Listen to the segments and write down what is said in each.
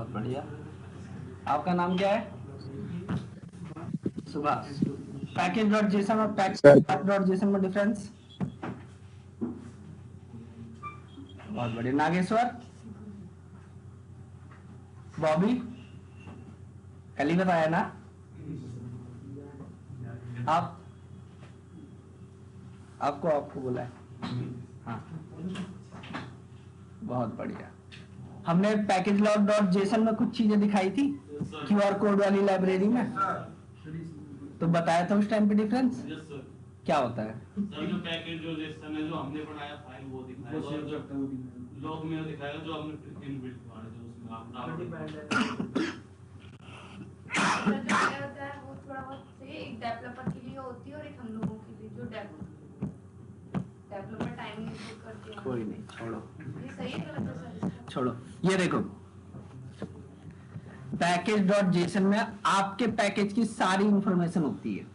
बहुत बढ़िया। आपका नाम क्या है? सुभाष। पैकेज डॉट जेसन और पैकेज डॉट जेसन में डिफरेंस? बहुत बढ़िया। नागेश्वर, बॉबी, कल ही बताया ना आप? आपको बोला है। हाँ, बहुत बढ़िया। हमने पैकेज लॉग डॉट जेसन में कुछ चीजें दिखाई थी क्यूआर कोड वाली लाइब्रेरी में, तो बताया था उस टाइम पे डिफरेंस क्या होता है। सर जो पैकेज जो जेसन है जो हमने बनाया फाइल वो दिखाएगा, और जो लॉग में दिखाएगा जो हमने इनबिल्ट किया है जो उसमें आप डाउनलोड होता है वो थोड़ा बहुत से एक डेवलपर के लिए होती है और एक हम लोगों के लिए जो डेवलपर टाइम यूज करते हैं। कोई नहीं, छोड़ो, ये सही है गलत है सर? छोड़ो। ये देखो, पैकेज डॉट जेसन में आपके पैकेज की सारी इंफॉर्मेशन होती है,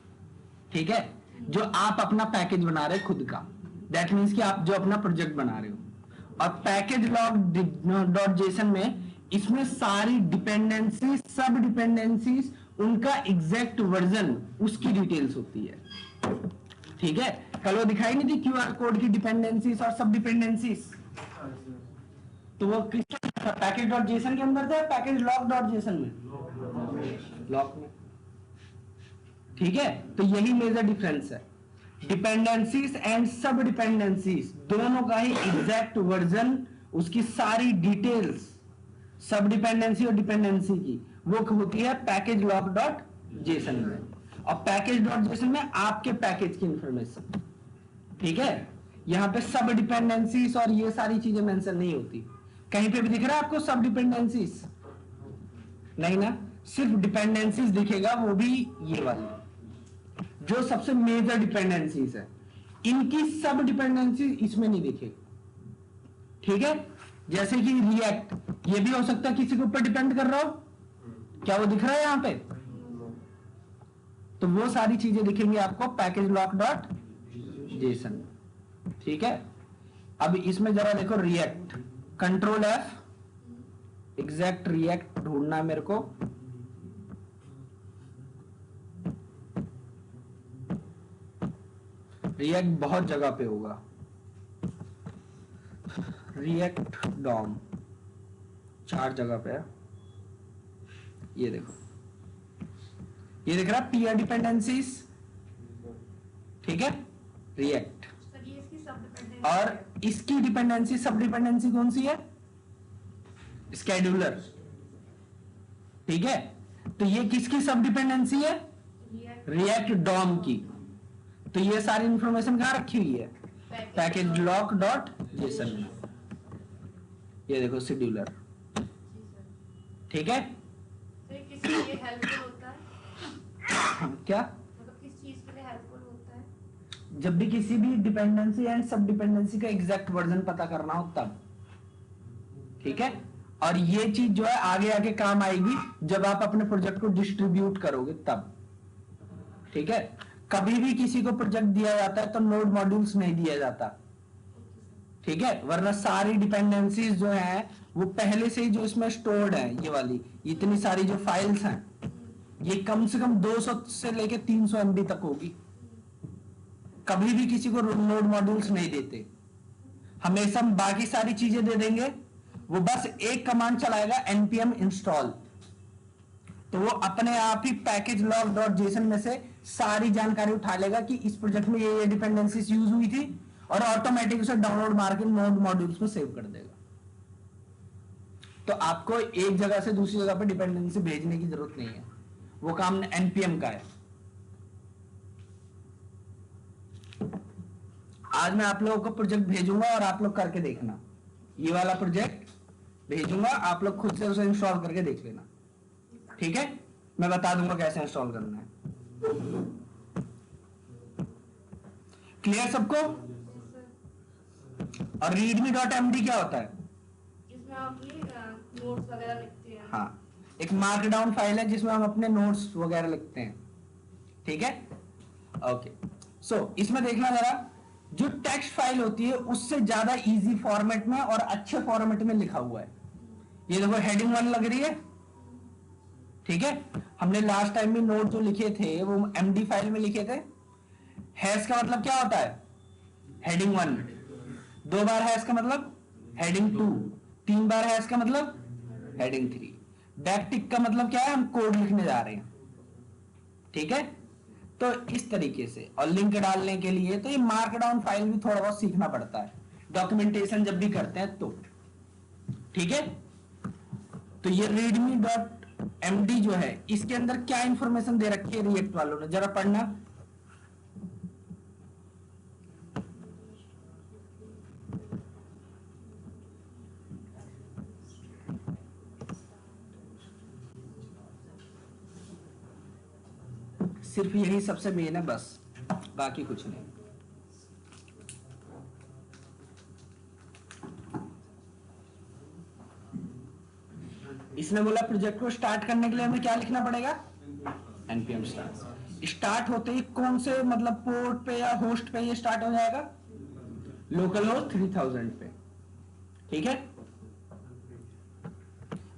ठीक है? जो आप अपना पैकेज बना रहे खुद का, दैट मीन्स कि आप जो अपना प्रोजेक्ट बना रहे हो। और पैकेज लॉग डॉट जेसन में इसमें सारी डिपेंडेंसी, सब डिपेंडेंसीज, उनका एग्जैक्ट वर्जन, उसकी डिटेल्स होती है, ठीक है? कल वो दिखाई नहीं थी क्यूआर कोड की डिपेंडेंसीज और सब डिपेंडेंसीज? तो वो किस पैकेज डॉट जेसन के अंदर था, पैकेज लॉग डॉट जेसन में? लॉग में, ठीक है? तो यही मेजर डिफरेंस है। डिपेंडेंसीज एंड सब डिपेंडेंसीज दोनों का ही एग्जैक्ट वर्जन, उसकी सारी डिटेल्स, सब डिपेंडेंसी और डिपेंडेंसी की, वो होती है पैकेज लॉग डॉट जेसन में। और पैकेज डॉट जेसन में आपके पैकेज की इंफॉर्मेशन, ठीक है? यहां पे सब डिपेंडेंसीज और ये सारी चीजें मेंशन नहीं होती। कहीं पे भी दिख रहा है आपको सब डिपेंडेंसीज? नहीं ना, सिर्फ डिपेंडेंसीज दिखेगा, वो भी ये वाली जो सबसे मेजर डिपेंडेंसीज है। इनकी सब डिपेंडेंसीज इसमें नहीं दिखेगी, ठीक है? जैसे कि रिएक्ट, ये भी हो सकता है किसी के ऊपर डिपेंड कर रहा हो, क्या वो दिख रहा है यहां पे? तो वो सारी चीजें दिखेंगी आपको पैकेज लॉग डॉट जेसन, ठीक है? अब इसमें जरा देखो, react, control F, exact react ढूंढना मेरे को। रिएक्ट बहुत जगह पे होगा, रिएक्ट डॉम 4 जगह पे है। ये देखो, ये दिख रहा है पीयर डिपेंडेंसीज, ठीक है? रिएक्ट। और इसकी डिपेंडेंसी, सब डिपेंडेंसी कौन सी है? स्केड्यूलर, ठीक है? तो ये किसकी सब डिपेंडेंसी है? रिएक्ट डॉम की। तो ये सारी इंफॉर्मेशन कहां रखी हुई है? पैकेज लॉग डॉट जेसन में। ये देखो शेड्यूलर, ठीक है? किसके लिए हेल्पफुल होता है? क्या मतलब किस चीज के लिए हेल्पफुल होता है? जब भी किसी भी डिपेंडेंसी एंड सब डिपेंडेंसी का एग्जैक्ट वर्जन पता करना हो तब, ठीक है? और ये चीज जो है आगे आगे काम आएगी जब आप अपने प्रोजेक्ट को डिस्ट्रीब्यूट करोगे तब, ठीक है? कभी भी किसी को प्रोजेक्ट दिया जाता है तो नोड मॉड्यूल्स नहीं दिया जाता, ठीक है? वरना सारी डिपेंडेंसीज जो है वो पहले से ही जो इसमें स्टोर्ड है, ये वाली इतनी सारी जो फाइल्स हैं, ये कम से कम 200 से लेके 300 MB तक होगी। कभी भी किसी को नोड मॉड्यूल्स नहीं देते, हमेशा हम बाकी सारी चीजें दे देंगे। वो बस एक कमांड चलाएगा, npm install, तो वो अपने आप ही पैकेज लॉग डॉट जेसन में से सारी जानकारी उठा लेगा कि इस प्रोजेक्ट में ये डिपेंडेंसीज यूज हुई थी, और ऑटोमेटिक उसे डाउनलोड मार के नोड मॉड्यूल्स में सेव कर देगा। तो आपको एक जगह से दूसरी जगह पे डिपेंडेंसी भेजने की जरूरत नहीं है, वो काम npm का है। आज मैं आप लोगों को प्रोजेक्ट भेजूंगा और आप लोग करके देखना। ये वाला प्रोजेक्ट भेजूंगा, आप लोग खुद से उसे इंस्टॉल करके देख लेना, ठीक है? मैं बता दूंगा कैसे इंस्टॉल करना है। क्लियर सबको? और readme.md क्या होता है? जिसमें आप नोट्स वगैरह लिखते हैं। हाँ, एक मार्कडाउन फाइल है जिसमें हम अपने नोट्स वगैरह लिखते हैं, ठीक है? ओके, सो इसमें देखना जरा, जो टेक्स्ट फाइल होती है उससे ज्यादा इजी फॉर्मेट में और अच्छे फॉर्मेट में लिखा हुआ है। ये देखो हेडिंग 1 लग रही है, ठीक है। हमने लास्ट टाइम भी नोट जो लिखे थे वो एमडी फाइल में लिखे थे। हैश का मतलब क्या होता है, हेडिंग 1, 2 बार हैश का मतलब हेडिंग 2, 3 बार हैश का मतलब हेडिंग 3। बैक टिक का मतलब क्या है, हम कोड लिखने जा रहे हैं, ठीक है। तो इस तरीके से, और लिंक डालने के लिए तो ये मार्कडाउन फाइल भी थोड़ा बहुत सीखना पड़ता है डॉक्यूमेंटेशन जब भी करते हैं तो, ठीक है। तो ये रीडमी डॉट एमडी जो है इसके अंदर क्या इंफॉर्मेशन दे रखी है रिएक्ट वालों ने, जरा पढ़ना। सिर्फ यही सबसे मेन है बस, बाकी कुछ नहीं। इसने बोला प्रोजेक्ट को स्टार्ट करने के लिए हमें क्या लिखना पड़ेगा, npm स्टार्ट। स्टार्ट होते ही कौन से मतलब पोर्ट पे या होस्ट पे ये स्टार्ट हो जाएगा, लोकल होस्ट 3000 पे, ठीक है।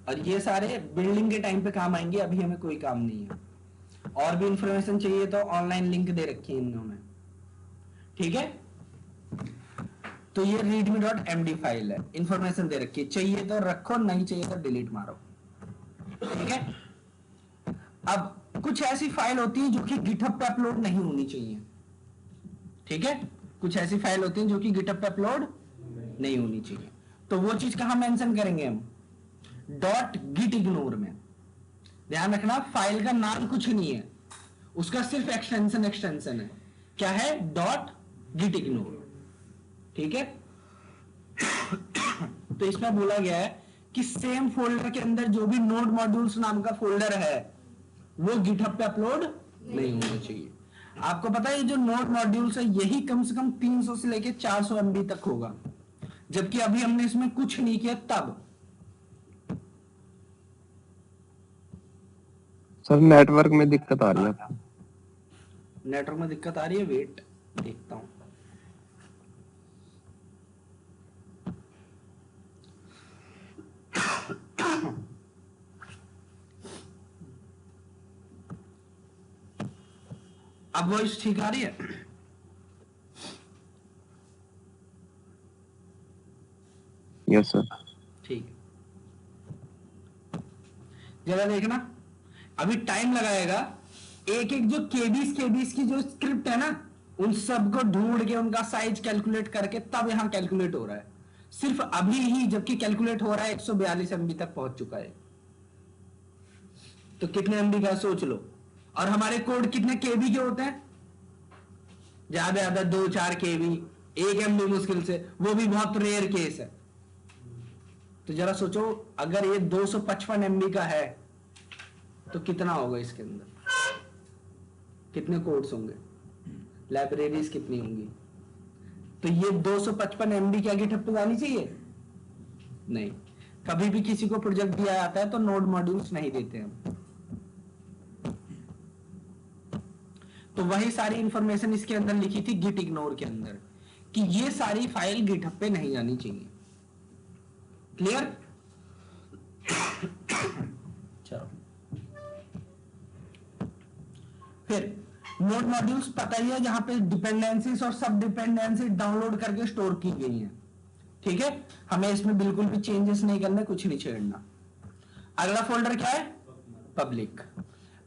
और ये सारे बिल्डिंग के टाइम पे काम आएंगे, अभी हमें कोई काम नहीं है। और भी इंफॉर्मेशन चाहिए तो ऑनलाइन लिंक दे रखी है इन्होंने, ठीक है। तो ये readme.md फाइल है, इंफॉर्मेशन दे रखी है, चाहिए तो रखो, नहीं चाहिए तो डिलीट मारो, ठीक है। अब कुछ ऐसी फाइल होती है जो कि गिटहब पे अपलोड नहीं होनी चाहिए, ठीक है। कुछ ऐसी फाइल होती है जो कि गिटहब पे अपलोड नहीं होनी चाहिए, तो वो चीज कहां मेंशन करेंगे हम, .gitignore में। ध्यान रखना फाइल का नाम कुछ नहीं है, उसका सिर्फ एक्सटेंशन है, क्या है, .gitignore, ठीक है। तो इसमें बोला गया है कि सेम फोल्डर के अंदर जो भी नोड मॉड्यूल्स नाम का फोल्डर है वो गिटहब पे अपलोड नहीं होना चाहिए। आपको पता है ये जो नोड मॉड्यूल्स है यही कम से कम 300 से लेके 400 MB तक होगा, जबकि अभी हमने इसमें कुछ नहीं किया तब। सर नेटवर्क में दिक्कत आ रही है। नेटवर्क में दिक्कत आ रही है, वेट देखता हूं। अब वॉइस ठीक आ रही है, यस सर। ठीक है। जरा देखना, अभी टाइम लगाएगा, एक एक जो केबीस की जो स्क्रिप्ट है ना उन सबको ढूंढ के उनका साइज कैलकुलेट करके तब यहां कैलकुलेट हो रहा है, सिर्फ अभी ही, जबकि कैलकुलेट हो रहा है 142 MB तक पहुंच चुका है। तो कितने MB का सोच लो, और हमारे कोड कितने केबी के होते हैं, ज्यादा ज्यादा 2-4 केबी, 1 MB मुश्किल से, वो भी बहुत रेयर केस है। तो जरा सोचो अगर ये 255 MB का है तो कितना होगा, इसके अंदर कितने कोड्स होंगे, लाइब्रेरीज कितनी होंगी। तो ये 255 MB क्या गिटहब पे जानी चाहिए, नहीं। कभी भी किसी को प्रोजेक्ट दिया जाता है तो नोड मॉड्यूल्स नहीं देते हम, तो वही सारी इंफॉर्मेशन इसके अंदर लिखी थी गिट इग्नोर के अंदर कि ये सारी फाइल गिटहब पे नहीं जानी चाहिए। क्लियर, चलो फिर नोड मॉड्यूल्स पता ही है जहां पे डिपेंडेंसीज और सब डिपेंडेंसी डाउनलोड करके स्टोर की गई हैं, ठीक है। हमें इसमें बिल्कुल भी चेंजेस नहीं करने, कुछ नहीं छेड़ना। अगला फोल्डर क्या है, पब्लिक।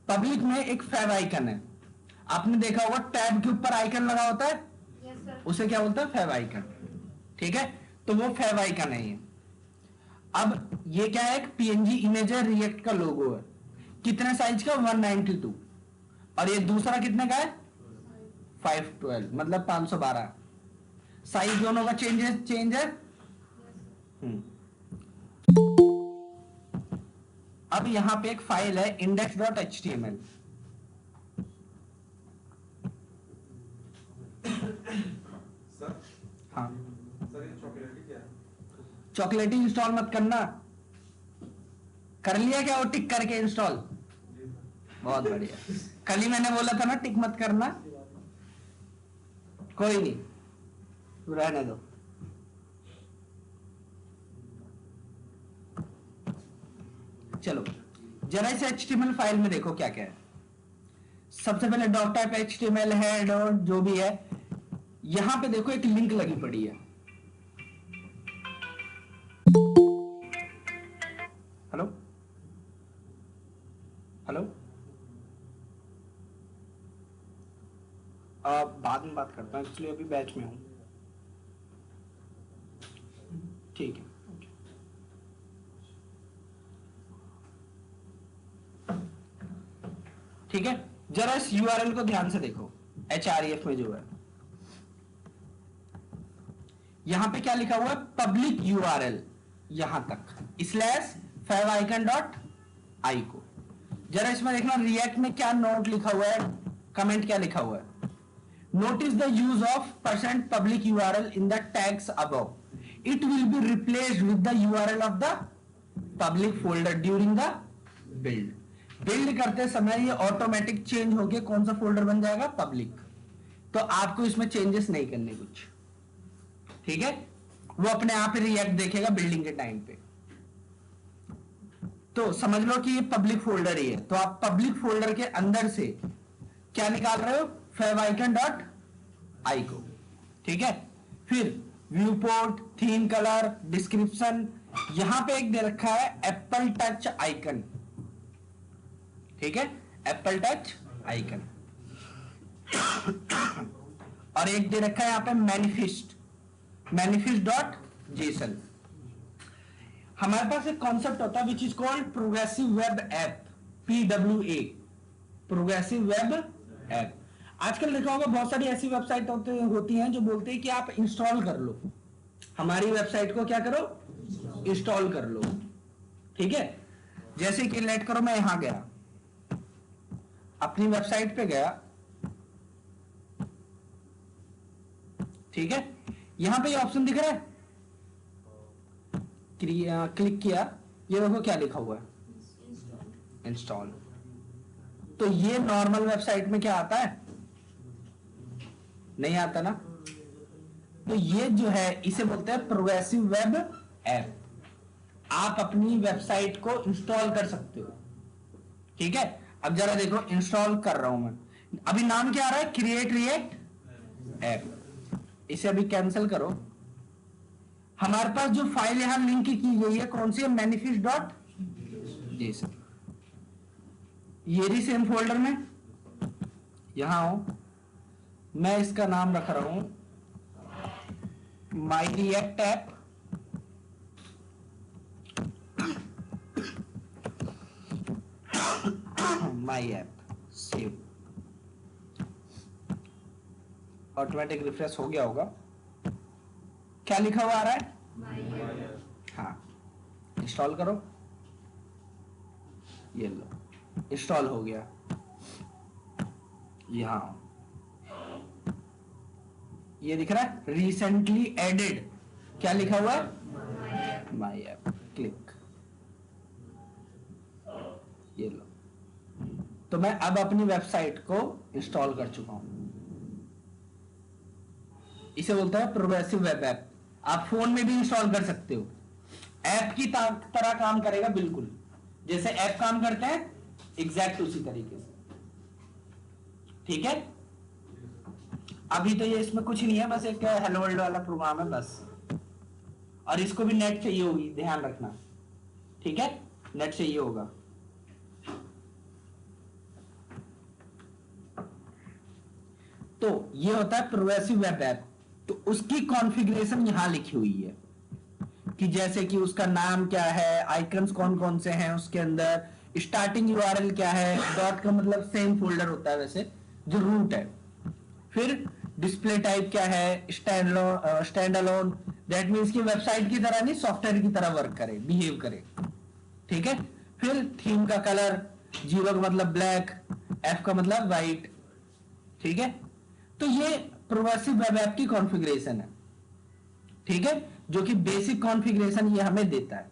पब्लिक में एक फैब आइकन है, आपने देखा होगा टैब के ऊपर आइकन लगा होता है, यस सर। उसे क्या बोलता है, फैब आइकन, ठीक है। तो वो फैब आइकन है ये। अब ये क्या है, एक PNG इमेज है, रिएक्ट का लोगो है, कितने साइज का, 192, और ये दूसरा कितने का है, 512, मतलब 512। साइज दोनों का चेंज है। अब यहां पे एक फाइल है index.html, सर हाँ। सर ये चॉकलेटी क्या है? चॉकलेटी इंस्टॉल मत करना, कर लिया क्या वो टिक करके इंस्टॉल, बहुत बढ़िया। कल ही मैंने बोला था ना टिक मत करना, कोई नहीं, रहने दो। चलो जरा इस HTML फाइल में देखो क्या क्या है। सबसे पहले डॉक टाइप HTML है, डॉट जो भी है, यहां पे देखो एक लिंक लगी पड़ी है। हेलो हेलो, बाद में बात करता हूँ, इसलिए अभी बैच में हूँ। ठीक है, ठीक है। जरा इस URL को ध्यान से देखो, href में जो है यहां पे क्या लिखा हुआ है, पब्लिक URL, यहां तक स्लैश favicon.io। जरा इसमें देखना रिएक्ट में क्या नोट लिखा हुआ है, कमेंट क्या लिखा हुआ है, notice the use of %public URL in the tags above, it will be replaced with the URL of the public folder during the build। Build करते समय ये ऑटोमेटिक चेंज होके कौन सा फोल्डर बन जाएगा, पब्लिक। तो आपको इसमें चेंजेस नहीं करने कुछ, ठीक है, वो अपने आप ही रिएक्ट देखेगा बिल्डिंग के टाइम पे। तो समझ लो कि ये पब्लिक फोल्डर ही है, तो आप पब्लिक फोल्डर के अंदर से क्या निकाल रहे हो, favicon.io, ठीक है। फिर view port, theme colour, description, यहां पे एक दे रखा है एप्पल टच आइकन, ठीक है, एप्पल टच आइकन। और एक दे रखा है यहां पे manifest.json। हमारे पास एक कॉन्सेप्ट होता है which is called progressive web app, PWA, progressive web app. आजकल देखा होगा बहुत सारी ऐसी वेबसाइट होती हैं जो बोलते हैं कि आप इंस्टॉल कर लो, हमारी वेबसाइट को क्या करो, इंस्टॉल कर लो, ठीक है। जैसे कि लेट करो मैं यहां गया, अपनी वेबसाइट पे गया, ठीक है, यहां पे ये ऑप्शन दिख रहा है, क्लिक किया, ये देखो क्या लिखा हुआ है, इंस्टॉल। तो ये नॉर्मल वेबसाइट में क्या आता है, नहीं आता ना। तो ये जो है इसे बोलते हैं प्रोग्रेसिव वेब ऐप। आप अपनी वेबसाइट को इंस्टॉल कर सकते हो, ठीक है। अब जरा देखो इंस्टॉल कर रहा हूं मैं, अभी नाम क्या आ रहा है, क्रिएट रिएक्ट ऐप। इसे अभी कैंसिल करो। हमारे पास जो फाइल यहां लिंक की गई है कौन सी है, manifest.json। ये भी सेम फोल्डर में यहां हो, मैं इसका नाम रख रहा हूं my React app, my app, save. Automatic refresh हो गया होगा, क्या लिखा हुआ आ रहा है, हाँ, इंस्टॉल करो, ये लो इंस्टॉल हो गया। यहां ये दिख रहा है रिसेंटली एडेड, क्या लिखा हुआ है, माई ऐप, क्लिक, ये लो। तो मैं अब अपनी वेबसाइट को इंस्टॉल कर चुका हूं। इसे बोलता है प्रोग्रेसिव वेब ऐप। आप फोन में भी इंस्टॉल कर सकते हो, ऐप की तरह काम करेगा, बिल्कुल जैसे ऐप काम करते हैं एग्जैक्ट उसी तरीके से, ठीक है। अभी तो ये इसमें कुछ नहीं है, बस एक हेलो वर्ल्ड वाला प्रोग्राम है बस, और इसको भी नेट चाहिए होगी, ध्यान रखना, ठीक है, नेट चाहिए होगा। तो ये होता है प्रोग्रेसिव वेब ऐप। तो उसकी कॉन्फ़िगरेशन यहां लिखी हुई है कि जैसे कि उसका नाम क्या है, आइकन्स कौन कौन से हैं उसके अंदर, स्टार्टिंग URL क्या है, डॉट का मतलब सेम फोल्डर होता है वैसे जो रूट है, फिर डिस्प्ले टाइप क्या है, स्टैंड अलोन, दैट मींस कि वेबसाइट की तरह नहीं, सॉफ्टवेयर की तरह वर्क करे, बिहेव करे, ठीक है। फिर थीम का कलर, 0 का मतलब ब्लैक, F का मतलब व्हाइट, ठीक है। तो ये प्रोग्रेसिव वेब ऐप की कॉन्फ़िगरेशन है, ठीक है, जो कि बेसिक कॉन्फ़िगरेशन ये हमें देता है।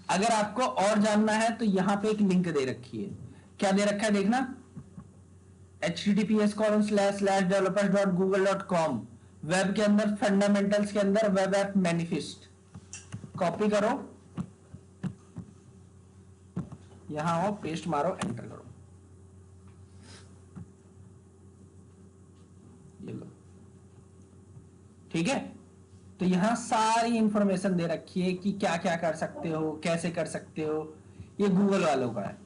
अगर आपको और जानना है तो यहां पे एक लिंक दे रखी है, क्या दे रखा है देखना, https://developers.google.com, वेब के अंदर फंडामेंटल्स के अंदर वेब ऐप मैनिफेस्ट, कॉपी करो, यहां आओ, पेस्ट मारो, एंटर करो, ये लो। ठीक है, तो यहां सारी इंफॉर्मेशन दे रखी है कि क्या क्या कर सकते हो, कैसे कर सकते हो। ये गूगल वालों का है।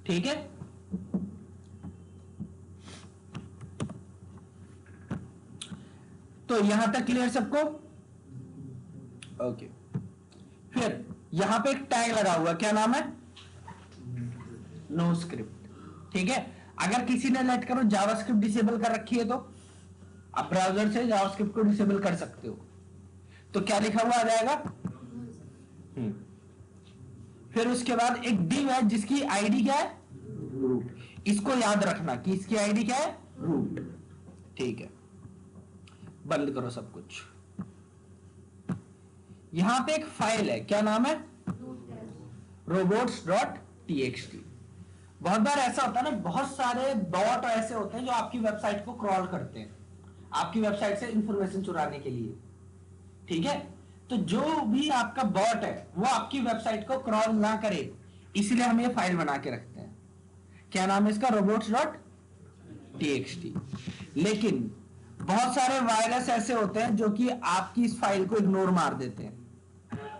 ठीक है, तो यहां तक क्लियर सबको? ओके। फिर यहां पे एक टैग लगा हुआ, क्या नाम है? No script. ठीक है, अगर किसी ने लेट करो जावास्क्रिप्ट डिसेबल कर रखी है तो आप ब्राउजर से जावास्क्रिप्ट को डिसेबल कर सकते हो। तो क्या लिखा हुआ आ जाएगा? फिर उसके बाद एक डिव है जिसकी आईडी क्या है? रूट। इसको याद रखना कि इसकी आईडी क्या है? रूट। ठीक है, बंद करो सब कुछ। यहां पे एक फाइल है, क्या नाम है? robots.txt। बहुत बार ऐसा होता है ना, बहुत सारे बॉट ऐसे होते हैं जो आपकी वेबसाइट को क्रॉल करते हैं, आपकी वेबसाइट से इंफॉर्मेशन चुराने के लिए। ठीक है, तो जो भी आपका बॉट है वो आपकी वेबसाइट को क्रॉल ना करे, इसलिए हम ये फाइल बना के रखते हैं। क्या नाम है इसका? robots.txt। लेकिन बहुत सारे वायरस ऐसे होते हैं जो कि आपकी इस फाइल को इग्नोर मार देते हैं,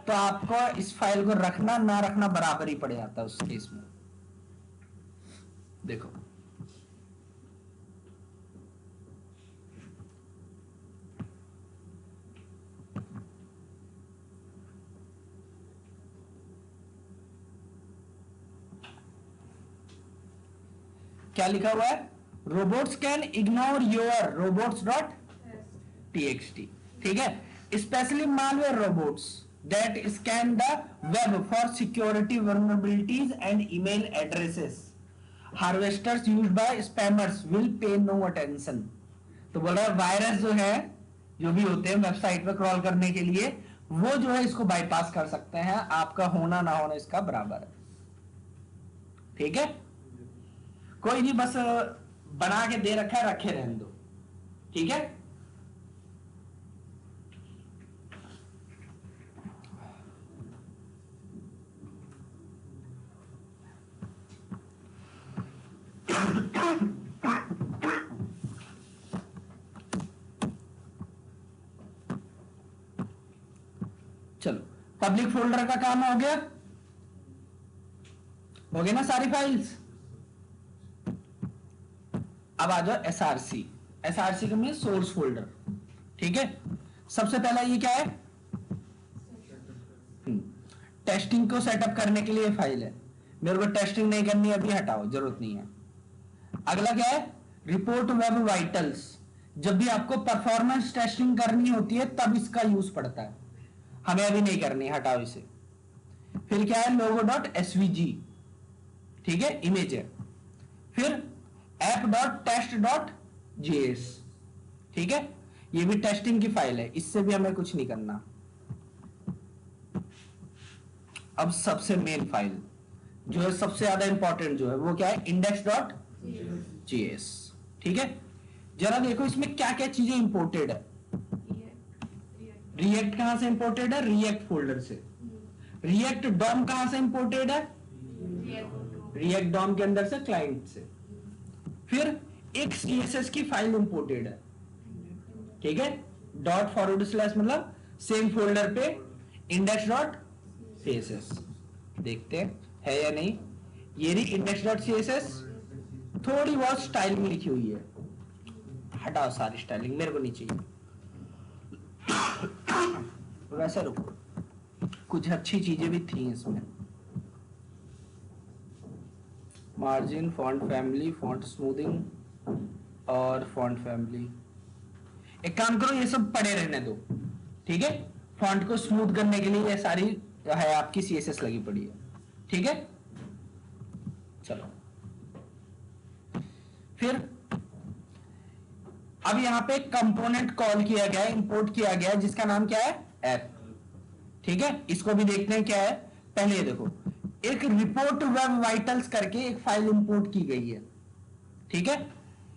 तो आपको इस फाइल को रखना ना रखना बराबर ही पड़ जाता है उस केस में। देखो, क्या लिखा हुआ है? Robots can ignore your robots.txt। ठीक है, specially malware robots that scan the web for security vulnerabilities and email addresses harvesters used by spammers will pay no attention। तो बोल रहा है वायरस जो है, जो भी होते हैं वेबसाइट पे क्रॉल करने के लिए, वो जो है इसको बाईपास कर सकते हैं, आपका होना ना होना इसका बराबर है। ठीक है, कोई नहीं, बस बना के दे रखा है, रखे रहने दो। ठीक है, चलो पब्लिक फोल्डर का काम हो गया, हो गया ना सारी फाइल्स। अब आ जाओ एसआरसी। एसआरसी का मीन सोर्स फोल्डर। ठीक है, सबसे पहला ये क्या है? टेस्टिंग को सेटअप करने के लिए फाइल है। मेरे को टेस्टिंग नहीं करनी, अभी हटाओ, जरूरत नहीं है। अगला क्या है? Report web vitals. जब भी आपको परफॉर्मेंस टेस्टिंग करनी होती है तब इसका यूज पड़ता है, हमें अभी नहीं करनी, हटाओ इसे। फिर क्या है? logo.svg। ठीक है, इमेज है। फिर app.test.js। ठीक है, ये भी टेस्टिंग की फाइल है, इससे भी हमें कुछ नहीं करना। अब सबसे मेन फाइल जो है, सबसे ज्यादा इंपॉर्टेंट जो है, वो क्या है? index.js। ठीक है, जरा देखो इसमें क्या क्या चीजें इंपोर्टेड है। रिएक्ट कहां से इंपोर्टेड है? रिएक्ट फोल्डर से। रिएक्ट डॉम कहां से इंपोर्टेड है? रिएक्ट डॉम के अंदर से, क्लाइंट से। फिर एक सीएसएस की फाइल इंपोर्टेड है। ठीक है, .// मतलब सेम फोल्डर पे index.css। देखते हैं है या नहीं। ये रही index.css, थोड़ी बहुत स्टाइलिंग लिखी हुई है, हटाओ सारी स्टाइलिंग, मेरे को नहीं चाहिए। वैसे रुको, कुछ अच्छी चीजें भी थी इसमें। Margin, font family, font smoothing और फॉन्ट फैमिली। एक काम करो, ये सब पड़े रहने दो। ठीक है, फॉन्ट को स्मूथ करने के लिए ये सारी है आपकी सीएसएस लगी पड़ी है। ठीक है, चलो फिर अब यहां पे कंपोनेंट कॉल किया गया है, इंपोर्ट किया गया है, जिसका नाम क्या है? ऐप। ठीक है, इसको भी देखते हैं क्या है। पहले ये देखो, एक रिपोर्ट वेब वाइटल्स करके एक फाइल इंपोर्ट की गई है। ठीक है,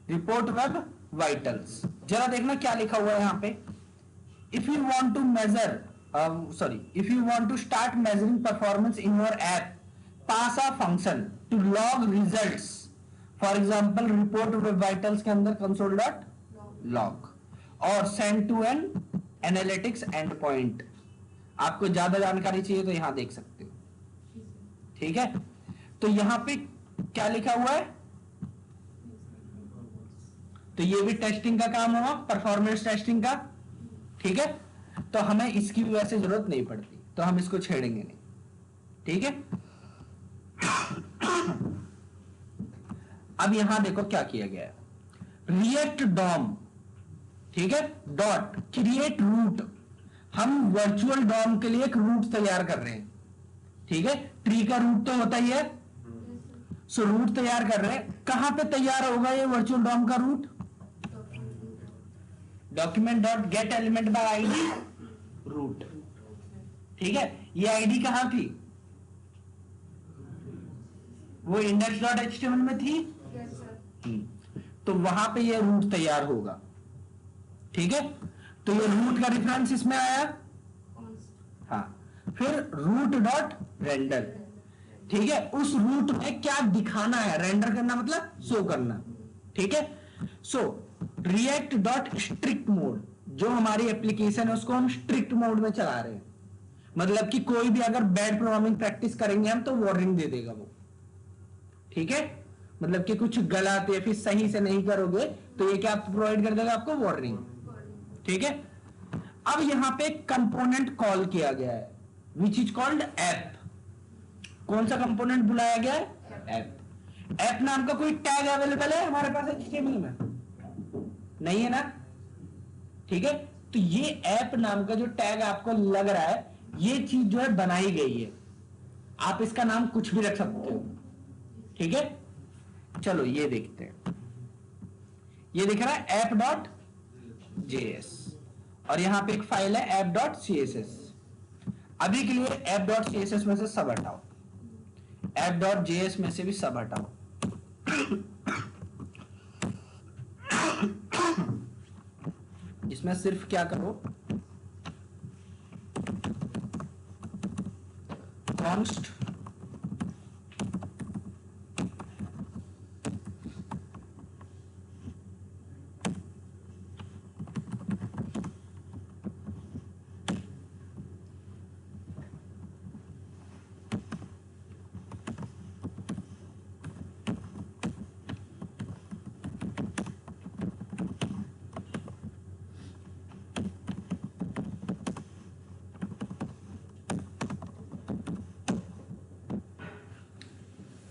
रिपोर्ट वेब वाइटल्स। जरा देखना क्या लिखा हुआ है यहां पे। If you want to measure sorry, if you want to start measuring performance in your app, pass a function to log results. For example, report web vitals के अंदर console.log और send to an analytics endpoint. आपको ज्यादा जानकारी चाहिए तो यहां देख सकते हो, ठीक है। तो यहां पे क्या लिखा हुआ है, तो ये भी टेस्टिंग का काम हुआ, परफॉर्मेंस टेस्टिंग का, ठीक है। तो हमें इसकी भी वैसे जरूरत नहीं पड़ती, तो हम इसको छेड़ेंगे नहीं, ठीक है। अब यहां देखो क्या किया गया है, रिएक्ट डॉम, ठीक है, डॉट क्रिएट रूट। हम वर्चुअल डॉम के लिए एक रूट तैयार कर रहे हैं, ठीक है। ट्री का रूट तो होता ही है, सो रूट तैयार कर रहे हैं। कहां पे तैयार होगा ये वर्चुअल डॉम का root, document dot get element by ID root, ठीक है। ये आईडी कहां थी, वो index.html में थी, यस सर। तो वहां पे ये रूट तैयार होगा, ठीक है। तो ये रूट का रेफरेंस इसमें आया, हाँ। फिर रूट डॉट रेंडर, ठीक है। उस रूट में क्या दिखाना है, रेंडर करना मतलब शो करना, ठीक है। सो रिएक्ट डॉट स्ट्रिक्ट मोड, जो हमारी एप्लीकेशन है उसको हम स्ट्रिक्ट मोड में चला रहे हैं, मतलब कि कोई भी अगर बैड प्रोग्रामिंग प्रैक्टिस करेंगे हम तो वार्निंग दे देगा वो, ठीक है। मतलब कि कुछ गलत या फिर सही से नहीं करोगे तो ये क्या प्रोवाइड कर देगा आपको, वार्निंग, ठीक है। अब यहां पे कंपोनेंट कॉल किया गया है विच इज कॉल्ड ऐप। कौन सा कंपोनेंट बुलाया गया है, ऐप। ऐप नाम का कोई टैग अवेलेबल है हमारे पास HTML में, नहीं है ना, ठीक है। तो ये ऐप नाम का जो टैग आपको लग रहा है, ये चीज जो है बनाई गई है, आप इसका नाम कुछ भी रख सकते हो, ठीक है। चलो ये देखते हैं, ये दिख रहा है app.js और यहां पे एक फाइल है app.css। अभी के लिए app.css में से सब हटाओ, app.js में से भी सब हटाओ। इसमें सिर्फ क्या करो, const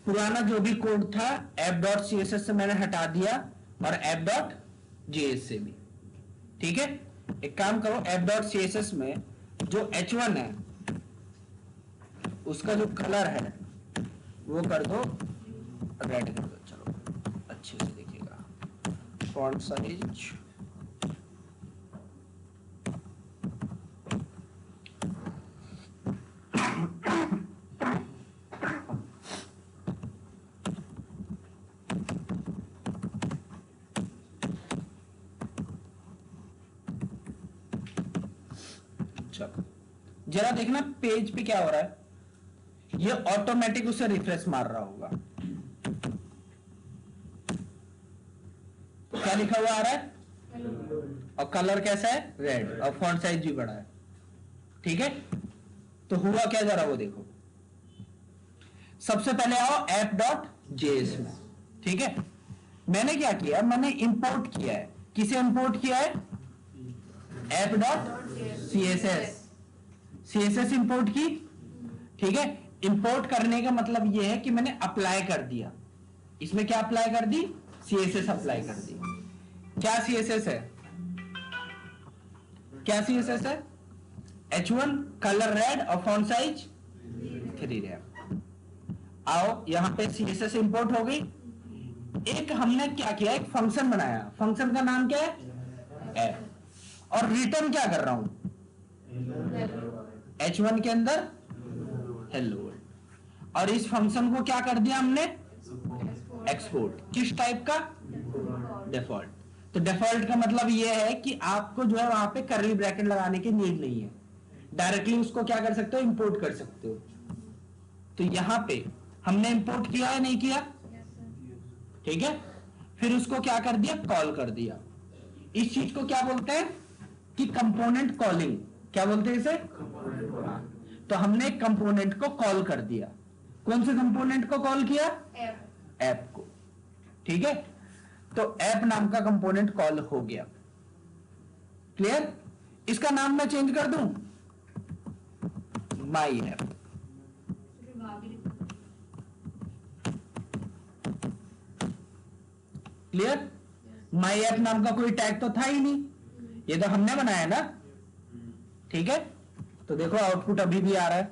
पुराना जो भी कोड था app.css से मैंने हटा दिया और app.js से भी, ठीक है। एक काम करो, app.css में जो h1 है उसका जो कलर है वो कर दो रेड कर दो, चलो अच्छे से दिखेगा। फॉन्ट साइज जरा देखना पेज पे क्या हो रहा है, ये ऑटोमेटिक उसे रिफ्रेश मार रहा होगा। क्या लिखा हुआ आ रहा है, और कलर कैसा है, रेड, और फॉन्ट साइज भी बड़ा है, ठीक है। तो हुआ क्या जरा वो देखो। सबसे पहले आओ app.js में, ठीक है। मैंने क्या किया, मैंने इंपोर्ट किया है, किसे इंपोर्ट किया है, app.css, CSS इंपोर्ट की, ठीक है। इंपोर्ट करने का मतलब यह है कि मैंने अप्लाई कर दिया, इसमें क्या अप्लाई कर दी, CSS अप्लाई कर दी। क्या CSS है, क्या CSS है, H1 कलर रेड और फॉन्ट साइज 3 रैम। आओ यहां पे CSS इंपोर्ट हो गई। एक हमने क्या किया, एक फंक्शन बनाया, फंक्शन का नाम क्या है, ऐप, और रिटर्न क्या कर रहा हूं, H1 के अंदर हेलो वर्ल्ड। और इस फंक्शन को क्या कर दिया हमने, एक्सपोर्ट। किस टाइप का, डिफॉल्ट। तो डिफॉल्ट का मतलब यह है कि आपको जो है वहां पे करली ब्रैकेट लगाने की नीड नहीं है। डायरेक्टली उसको क्या कर सकते हो, इंपोर्ट कर सकते हो। तो यहां पे हमने इंपोर्ट किया है, नहीं किया, यस सर। ठीक है। फिर उसको क्या कर दिया, कॉल कर दिया। इस चीज को क्या बोलते हैं कि कंपोनेंट कॉलिंग। क्या बोलते हैं इसे? हाँ। तो हमने कंपोनेंट को कॉल कर दिया। कौन से कंपोनेंट को कॉल किया? ऐप। ऐप को, ठीक है। तो ऐप नाम का कंपोनेंट कॉल हो गया। क्लियर? इसका नाम मैं चेंज कर दूं, माई ऐप। फिर भाभी लिखो। क्लियर? माई ऐप नाम का कोई टैग तो था ही नहीं, ये तो हमने बनाया ना, ठीक है। तो देखो आउटपुट अभी भी आ रहा है।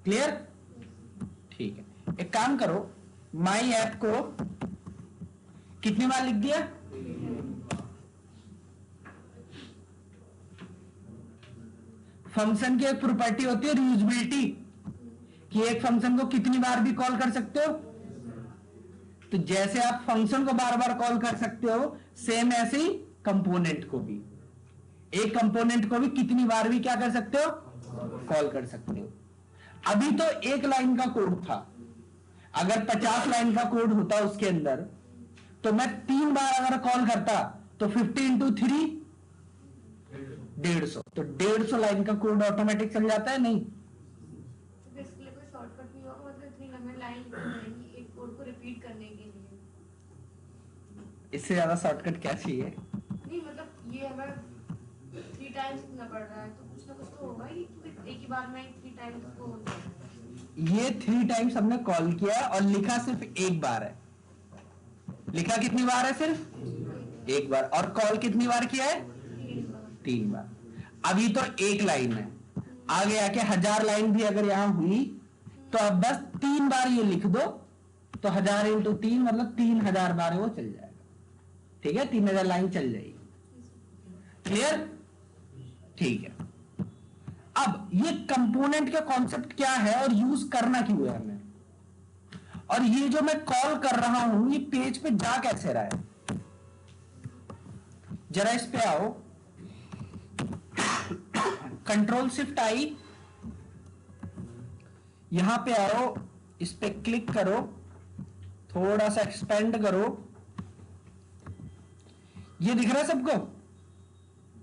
क्लियर? ठीक है। एक काम करो, माई ऐप को कितनी बार लिख दिया? फंक्शन की एक प्रॉपर्टी होती है रीयूजेबिलिटी, कि एक फंक्शन को कितनी बार भी कॉल कर सकते हो। तो जैसे आप फंक्शन को बार बार कॉल कर सकते हो, सेम ऐसे ही कंपोनेंट को भी, एक कंपोनेंट को भी कितनी बार भी क्या कर सकते हो, कॉल कर सकते हो। अभी तो एक लाइन का कोड था, अगर 50 लाइन का कोड होता उसके अंदर, तो मैं 3 बार अगर कॉल करता तो 50 इंटू 3 150, तो 150 लाइन का कोड ऑटोमेटिक चल जाता है, नहीं? तो इसके लिए कोई शॉर्टकट नहीं होगा, मतलब इतनी लंबी लाइन लिखनी पड़ेगी एक कोड को रिपीट करने के लिए? इससे ज्यादा शॉर्टकट क्या चाहिए? नहीं मतलब ये हमें 3 टाइम्स लिखना पड़ रहा है, तो कुछ ना कुछ तो होगा ही, कि एक ही बार में 3 टाइम्स को हो जाए। ये 3 टाइम्स हमने कॉल किया है और लिखा सिर्फ एक बार है। लिखा कितनी बार है? सिर्फ एक बार। और कॉल कितनी बार किया है? 3 बार। अभी तो एक लाइन है, आगे आके 1000 लाइन भी अगर यहां हुई तो अब बस 3 बार ये लिख दो, तो 1000 इंटू 3 मतलब 3000 बार वो चल जाएगा, ठीक है। 3000 लाइन चल जाएगी। क्लियर? ठीक है। अब ये कंपोनेंट का कॉन्सेप्ट क्या है और यूज करना क्यों है हमें, और ये जो मैं कॉल कर रहा हूं ये पेज पे जा कैसे रहा है? जरा इस पे आओ, कंट्रोल शिफ्ट आई, यहां पे आओ, इस पे क्लिक करो, थोड़ा सा एक्सपेंड करो, ये दिख रहा है सबको?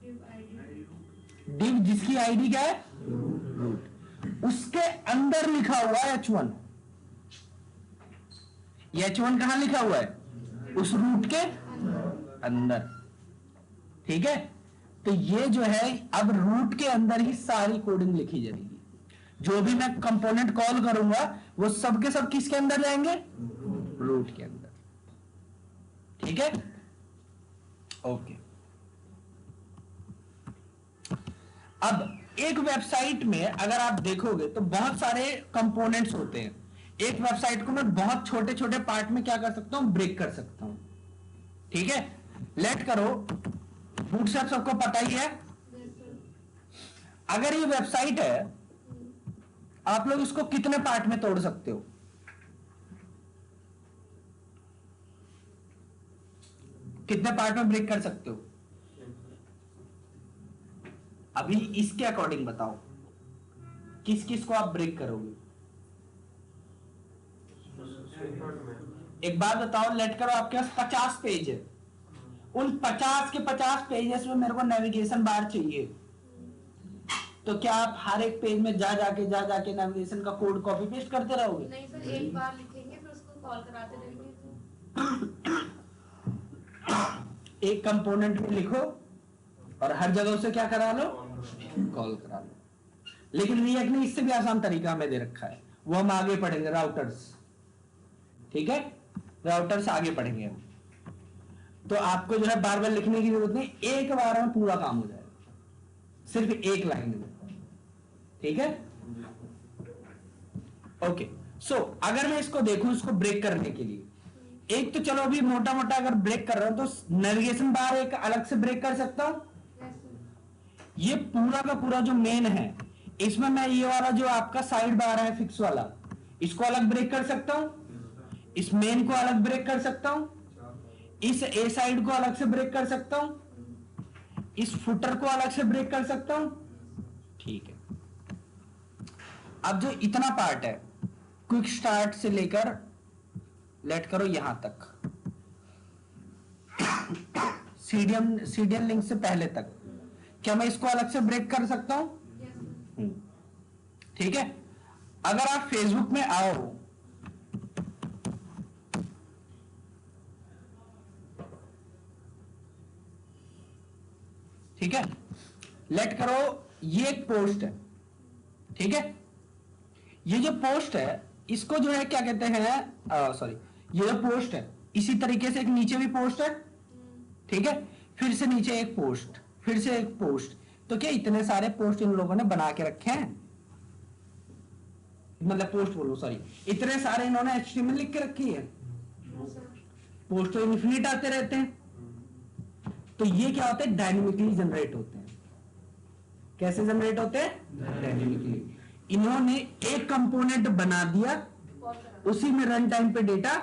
div id डिव जिसकी आईडी क्या है? रूट। उसके अंदर लिखा हुआ है H1। ये H1 कहां लिखा हुआ है? उस रूट के अंदर, ठीक है। तो ये जो है अब रूट के अंदर ही सारी कोडिंग लिखी जाएगी। जो भी मैं कंपोनेंट कॉल करूंगा वो सब के सब किसके अंदर जाएंगे? रूट के अंदर, ठीक है। ओके। अब एक वेबसाइट में अगर आप देखोगे तो बहुत सारे कंपोनेंट्स होते हैं। एक वेबसाइट को मैं बहुत छोटे छोटे पार्ट में क्या कर सकता हूं? ब्रेक कर सकता हूं, ठीक है। लेट करो, बूटस्ट्रैप सबको पता ही है। अगर ये वेबसाइट है, आप लोग इसको कितने पार्ट में तोड़ सकते हो? कितने पार्ट में ब्रेक कर सकते हो? अभी इसके अकॉर्डिंग बताओ, किस किस को आप ब्रेक करोगे? एक बात बताओ, लेट करो, आपके पास 50 पेज है, उन 50 के 50 पेजेस में मेरे को नेविगेशन बार चाहिए, तो क्या आप हर एक पेज में जा जाके नेविगेशन का कोड कॉपी पेस्ट करते रहोगे? नहीं सर, एक बार लिखेंगे फिर उसको कॉल कराते रहेंगे। एक कंपोनेंट में लिखो और हर जगह उसे क्या करा लो? कॉल करा लो। लेकिन रिएक्ट ने इससे भी आसान तरीका हमें दे रखा है, वो हम आगे पढ़ेंगे, राउटर्स, ठीक है। राउटर्स आगे पढ़ेंगे हम। तो आपको जो है बार बार लिखने की जरूरत नहीं, एक बार में पूरा काम हो जाएगा, सिर्फ एक लाइन में, ठीक है। ओके। सो अगर मैं इसको देखूं, इसको ब्रेक करने के लिए, एक तो चलो अभी मोटा मोटा अगर ब्रेक कर रहा हूं तो नेविगेशन बार एक अलग से ब्रेक कर सकता हूं। ये पूरा का पूरा जो मेन है, इसमें मैं ये वाला जो आपका साइड बार है फिक्स वाला, इसको अलग ब्रेक कर सकता हूं, इस मेन को अलग ब्रेक कर सकता हूं, इस ए साइड को अलग से ब्रेक कर सकता हूं, इस फुटर को अलग से ब्रेक कर सकता हूं, ठीक है, अब जो इतना पार्ट है क्विक स्टार्ट से लेकर लेट करो यहां तक, सीडीएन लिंक से पहले तक, क्या मैं इसको अलग से ब्रेक कर सकता हूं? Yes, ठीक है, अगर आप फेसबुक में आओ, ठीक है, लेट करो ये एक पोस्ट है, ठीक है, ये जो पोस्ट है इसको जो है क्या कहते हैं, सॉरी, ये जो पोस्ट है इसी तरीके से एक नीचे भी पोस्ट है, ठीक है, फिर से नीचे एक पोस्ट, फिर से एक पोस्ट, तो क्या इतने सारे पोस्ट इन लोगों ने बना के रखे हैं, मतलब पोस्ट बोलो सॉरी, इतने सारे इन्होंने एचटीएमएल लिख के रखी है, yes, sir. पोस्ट तो इन्फिनिट आते रहते हैं, तो ये क्या होते हैं, डायनेमिकली जनरेट होते हैं। कैसे जनरेट होते हैं? डायनेमिकली। इन्होंने एक कंपोनेंट बना दिया, Call करा. उसी में रन टाइम पे डेटा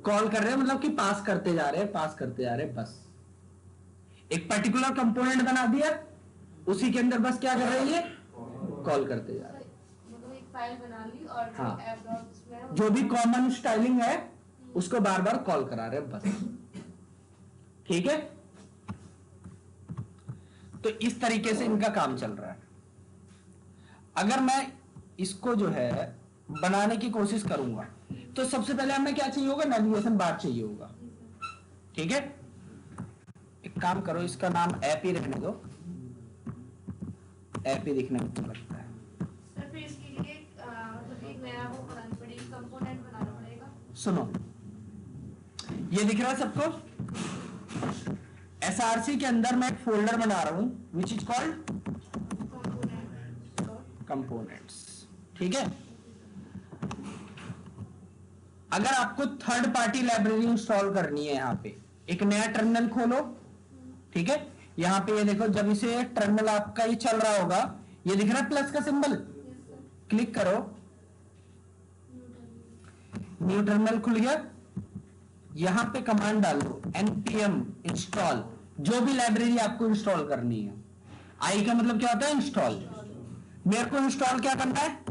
कॉल कर रहे हैं, मतलब कि पास करते जा रहे हैं, पास करते जा रहे हैं, बस एक पर्टिकुलर कंपोनेंट बना दिया, उसी के अंदर बस क्या कर रहे हैं, ये कॉल करते जा रहे हैं। मतलब एक फाइल बना ली और जो हाँ। ऐप डॉट उसमें है, जो भी कॉमन स्टाइलिंग है उसको बार बार कॉल करा रहे हैं, बस, ठीक है। तो इस तरीके से इनका काम चल रहा है। अगर मैं इसको जो है बनाने की कोशिश करूंगा तो सबसे पहले हमें क्या चाहिए होगा, नेविगेशन बार चाहिए होगा, ठीक है। एक काम करो, इसका नाम ऐप ही रहने दो, ऐप ही दिखने में अच्छा लगता है। सर फिर इसके लिए मतलब एक नया वो बनानी पड़ेगी, कंपोनेंट बनाना पड़ेगा। सुनो, ये दिख रहा है सबको, एसआरसी के अंदर मैं एक फोल्डर बना रहा हूं विच इज कॉल्ड कंपोनेंट्स, ठीक है। अगर आपको थर्ड पार्टी लाइब्रेरी इंस्टॉल करनी है, यहां पे एक नया टर्मिनल खोलो, ठीक है। यहां पे ये देखो, जब इसे टर्मिनल आपका ये चल रहा होगा, ये दिख रहा है प्लस का सिंबल, क्लिक करो, न्यू टर्मिनल खुल गया। यहां पे कमांड डालो npm इंस्टॉल, जो भी लाइब्रेरी आपको इंस्टॉल करनी है। आई का मतलब क्या होता है, इंस्टॉल। मेरे को इंस्टॉल क्या करना है,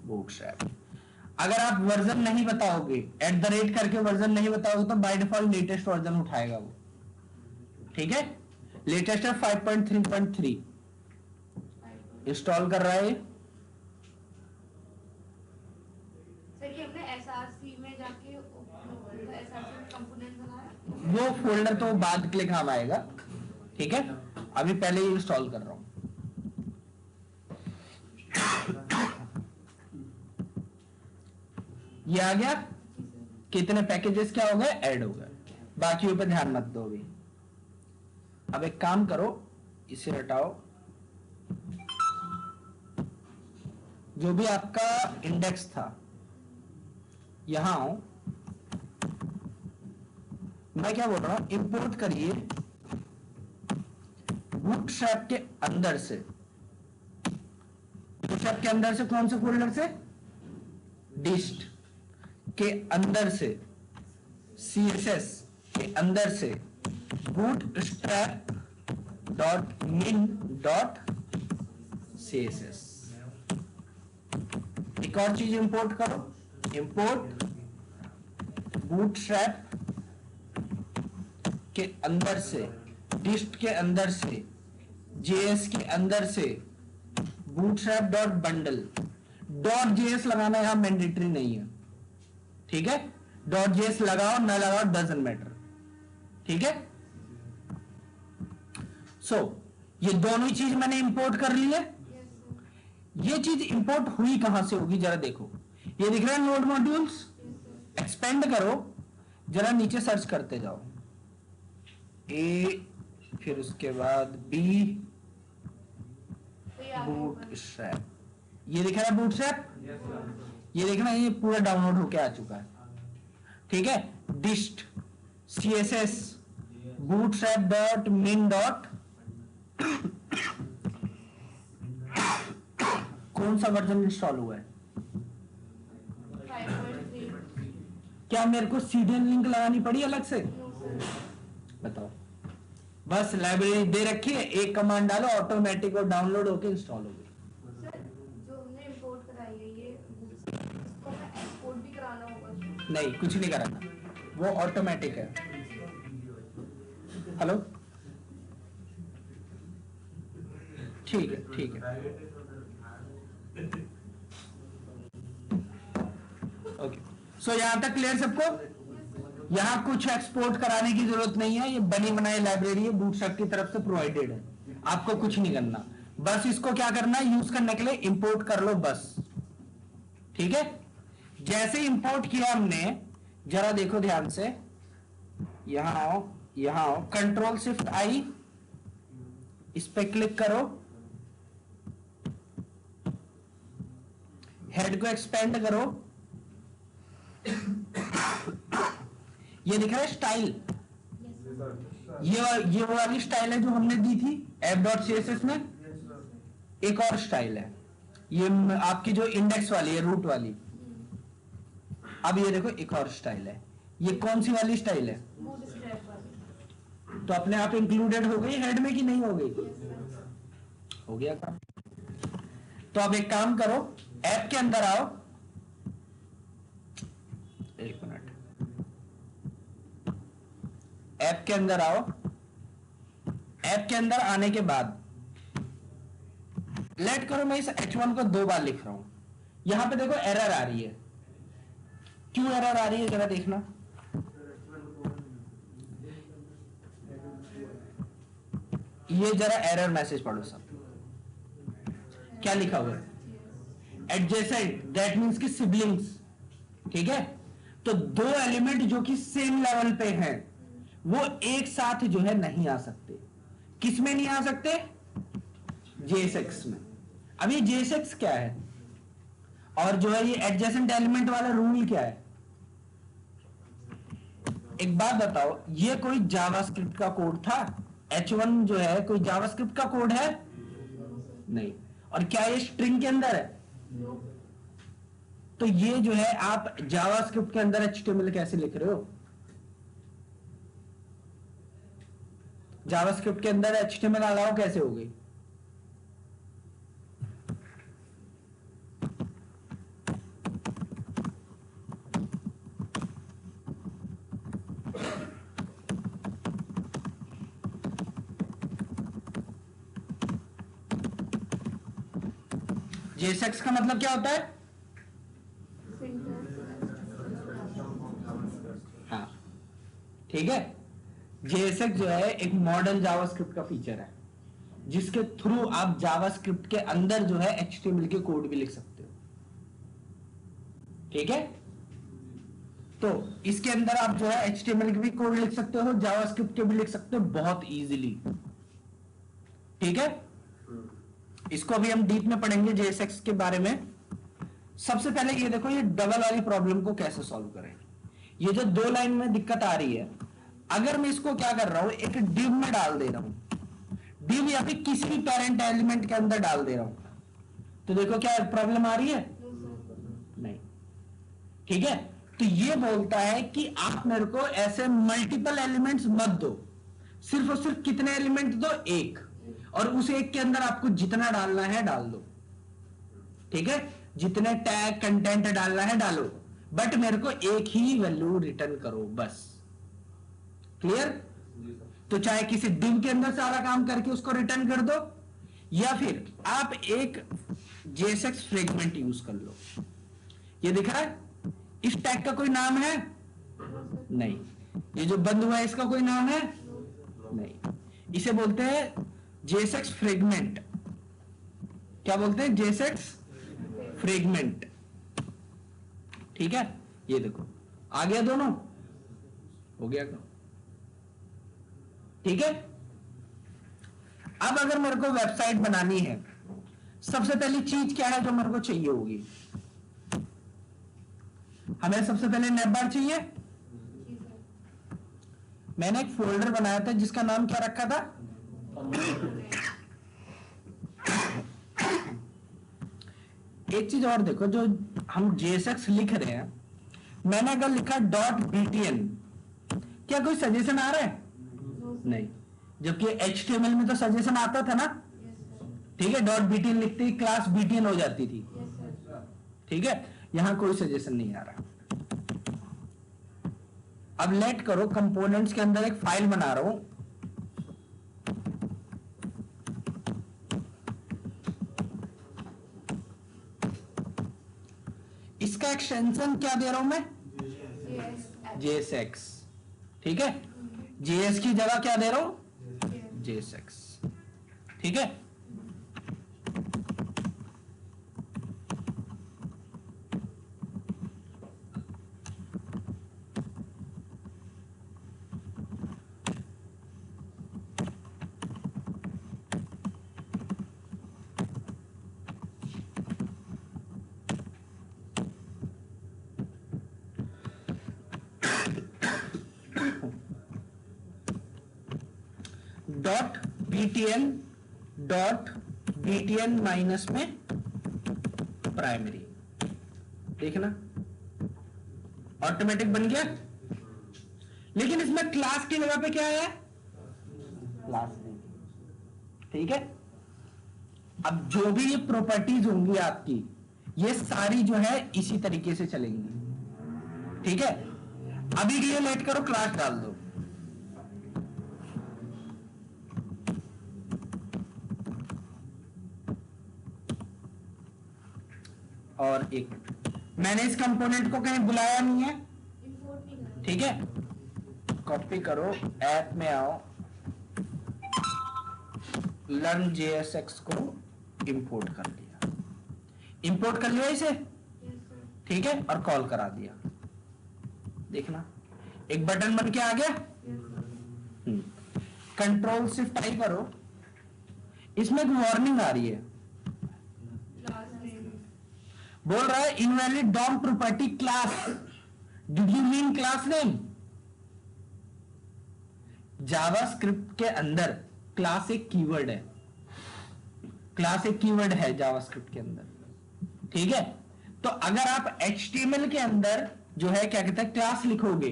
बूटस्ट्रैप। अगर आप वर्जन नहीं बताओगे, @ करके वर्जन नहीं बताओगे, तो बाय डिफॉल्ट लेटेस्ट वर्जन उठाएगा वो, ठीक है। लेटेस्ट है 5.3.3 इंस्टॉल कर रहा है। सर ये हमने एसआरसी में जाके एसआरसी में कंपोनेंट बनाया। वो फोल्डर तो बाद के लिए काम आएगा, ठीक है। अभी पहले ही इंस्टॉल कर रहा हूं। ये आ गया, कितने पैकेजेस क्या हो गए, ऐड हो गए, बाकियों पे ध्यान मत दो अभी। अब एक काम करो, इसे हटाओ, जो भी आपका इंडेक्स था यहां आओ, मैं क्या बोल रहा हूं, इंपोर्ट करिए बूटस्ट्रैप के अंदर से, बूटस्ट्रैप के अंदर से कौन से फोल्डर से, डिस्ट के अंदर से, CSS के अंदर से bootstrap.min.css। एक और चीज इंपोर्ट करो, इंपोर्ट बूटस्ट्रैप के अंदर से, डिस्ट के अंदर से, JS के अंदर से bootstrap.bundle। .js लगाना यहां मैंडेटरी नहीं है, ठीक है। .js लगाओ ना लगाओ डजंट मैटर, ठीक है। सो ये दोनों ही चीज मैंने इंपोर्ट कर ली है। ये चीज इंपोर्ट हुई कहां से होगी, जरा देखो, ये दिख रहा है नोड मॉड्यूल्स, एक्सपेंड करो, जरा नीचे सर्च करते जाओ, ए फिर उसके बाद बी, बूटस्ट्रैप, ये दिख रहा है बूटस्ट्रैप, ये देखना, ये पूरा डाउनलोड होके आ चुका है, ठीक है। डिस्ट CSS bootstrap.min. कौन सा वर्जन इंस्टॉल हुआ है, 5.3। क्या मेरे को सीडीएन लिंक लगानी पड़ी अलग से, नो सर। बताओ, बस लाइब्रेरी दे रखी है, एक कमांड डालो, ऑटोमेटिक और डाउनलोड होकर इंस्टॉल हो गई। सर जो हमने इंपोर्ट कराई है ये इसको हमें एक्सपोर्ट भी कराना होगा? नहीं, कुछ नहीं कराना, वो ऑटोमेटिक है। हेलो, ठीक है, ठीक है, ओके। सो यहां तक क्लियर सबको? यहां कुछ एक्सपोर्ट कराने की जरूरत नहीं है, ये बनी बनाई लाइब्रेरी है, बूटस्ट्रैप की तरफ से प्रोवाइडेड है, आपको कुछ नहीं करना, बस इसको क्या करना है, यूज करने के लिए इंपोर्ट कर लो बस। ठीक है, जैसे इंपोर्ट किया हमने, जरा देखो ध्यान से, यहां आओ, यहां आओ, कंट्रोल शिफ्ट आई, इस पे क्लिक करो, हेड को एक्सपेंड करो, ये दिख रहा है स्टाइल, ये वो वाली स्टाइल है जो हमने दी थी app.css में। एक और स्टाइल है, ये आपकी जो इंडेक्स वाली है, रूट वाली। अब ये देखो एक और स्टाइल है, ये कौन सी वाली स्टाइल है? बूटस्ट्रैप वाली। तो अपने आप इंक्लूडेड हो गई हेड में कि नहीं हो गई? हो गया काम। तो अब एक काम करो, ऐप के अंदर आओ, एक मिनट, ऐप के अंदर आओ, ऐप के अंदर आने के बाद लेट करो, मैं इस H1 को 2 बार लिख रहा हूं, यहां पे देखो एरर आ रही है, क्यों एरर आ रही है जरा देखना। ये जरा एरर मैसेज पढ़ो सब, क्या लिखा हुआ है? एडजेसेंट, दैट मींस कि सिबलिंग्स। ठीक है, तो 2 एलिमेंट जो कि सेम लेवल पे हैं वो एक साथ जो है नहीं आ सकते। किस में नहीं आ सकते? JSX में। अब ये JSX क्या है और जो है ये एडजेसेंट एलिमेंट वाला रूल क्या है? एक बात बताओ, ये कोई जावास्क्रिप्ट का कोड था? H1 जो है कोई जावास्क्रिप्ट का कोड है? नहीं। और क्या ये स्ट्रिंग के अंदर है? तो ये जो है आप जावास्क्रिप्ट के अंदर HTML कैसे लिख रहे हो? जावास्क्रिप्ट के अंदर HTML अलाउ कैसे हो गई? JSX का मतलब क्या होता है? हाँ, ठीक है। JSX जो है एक मॉडर्न जावास्क्रिप्ट का फीचर है जिसके थ्रू आप जावास्क्रिप्ट के अंदर जो है HTML के कोड भी लिख सकते हो। ठीक है, तो इसके अंदर आप जो है HTML के भी कोड लिख सकते हो, जावास्क्रिप्ट के भी लिख सकते हो बहुत इजीली। ठीक है, इसको अभी हम डीप में पढ़ेंगे JSX के बारे में। सबसे पहले ये देखो, ये डबल वाली प्रॉब्लम को कैसे सॉल्व करें। ये जो 2 लाइन में दिक्कत आ रही है, अगर मैं इसको क्या कर रहा हूं, एक डिव में डाल दे रहा हूं, डिव या फिर किसी भी पेरेंट एलिमेंट के अंदर डाल दे रहा हूं, तो देखो क्या प्रॉब्लम आ रही है? नहीं। ठीक है, तो ये बोलता है कि आप मेरे को ऐसे मल्टीपल एलिमेंट्स मत दो, सिर्फ और सिर्फ कितने एलिमेंट दो? 1, और उस 1 के अंदर आपको जितना डालना है डाल दो। ठीक है, जितने टैग कंटेंट डालना है डालो, बट मेरे को एक ही वैल्यू रिटर्न करो बस। क्लियर? तो चाहे किसी डिव के अंदर सारा काम करके उसको रिटर्न कर दो, या फिर आप एक JSX फ्रेगमेंट यूज कर लो। ये दिख रहा है? इस टैग का कोई नाम है? नहीं। ये जो बंद हुआ है इसका कोई नाम है? नहीं। इसे बोलते हैं JSX फ्रेगमेंट। क्या बोलते हैं? JSX fragment. ठीक है, ये देखो आ गया, दोनों हो गया। ठीक है, अब अगर मेरे को वेबसाइट बनानी है, सबसे पहली चीज क्या है जो मेरे को चाहिए होगी? हमें सबसे पहले नेटबार चाहिए। मैंने एक फोल्डर बनाया था जिसका नाम क्या रखा था? एक चीज और देखो, जो हम JSX लिख रहे हैं, मैंने अगर लिखा .btn, क्या कोई सजेशन आ रहा है? नहीं। जबकि HTML में तो सजेशन आता था ना, यस सर, ठीक है, डॉट BTN लिखते ही क्लास BTN हो जाती थी, यस सर, ठीक है, यहां कोई सजेशन नहीं आ रहा। अब लेट करो कंपोनेंट्स के अंदर एक फाइल बना रहा हूं, इसका एक्सटेंशन क्या दे रहा हूं मैं, यस, JSX, ठीक है, JS की जगह क्या दे रहा हूं, JSX, ठीक है। डॉट BTN माइनस में प्राइमरी, देखना ऑटोमेटिक बन गया। लेकिन इसमें क्लास की जगह पे क्या है, क्लास नहीं, ठीक है। अब जो भी ये प्रॉपर्टीज होंगी आपकी, ये सारी जो है इसी तरीके से चलेंगी, ठीक है। अभी के लिए लेट करो, क्लास डाल दो, और एक मैंने इस कंपोनेंट को कहीं बुलाया नहीं है, इंपोर्ट नहीं करना, ठीक है। कॉपी करो, ऐप में आओ, लर्न JSX को इंपोर्ट कर लिया, इंपोर्ट कर लिया इसे, यस सर, ठीक है, और कॉल करा दिया, देखना एक बटन बन के आ गया। यस सर, कंट्रोल शिफ्ट आई करो, इसमें एक वार्निंग आ रही है, क्लास नेम, बोल रहा है invalid DOM property class, did you mean class name. JavaScript के अंदर क्लास एक कीवर्ड है, क्लास एक कीवर्ड है जावास्क्रिप्ट के अंदर, ठीक है। तो अगर आप HTML के अंदर जो है क्या कहते हैं क्लास लिखोगे,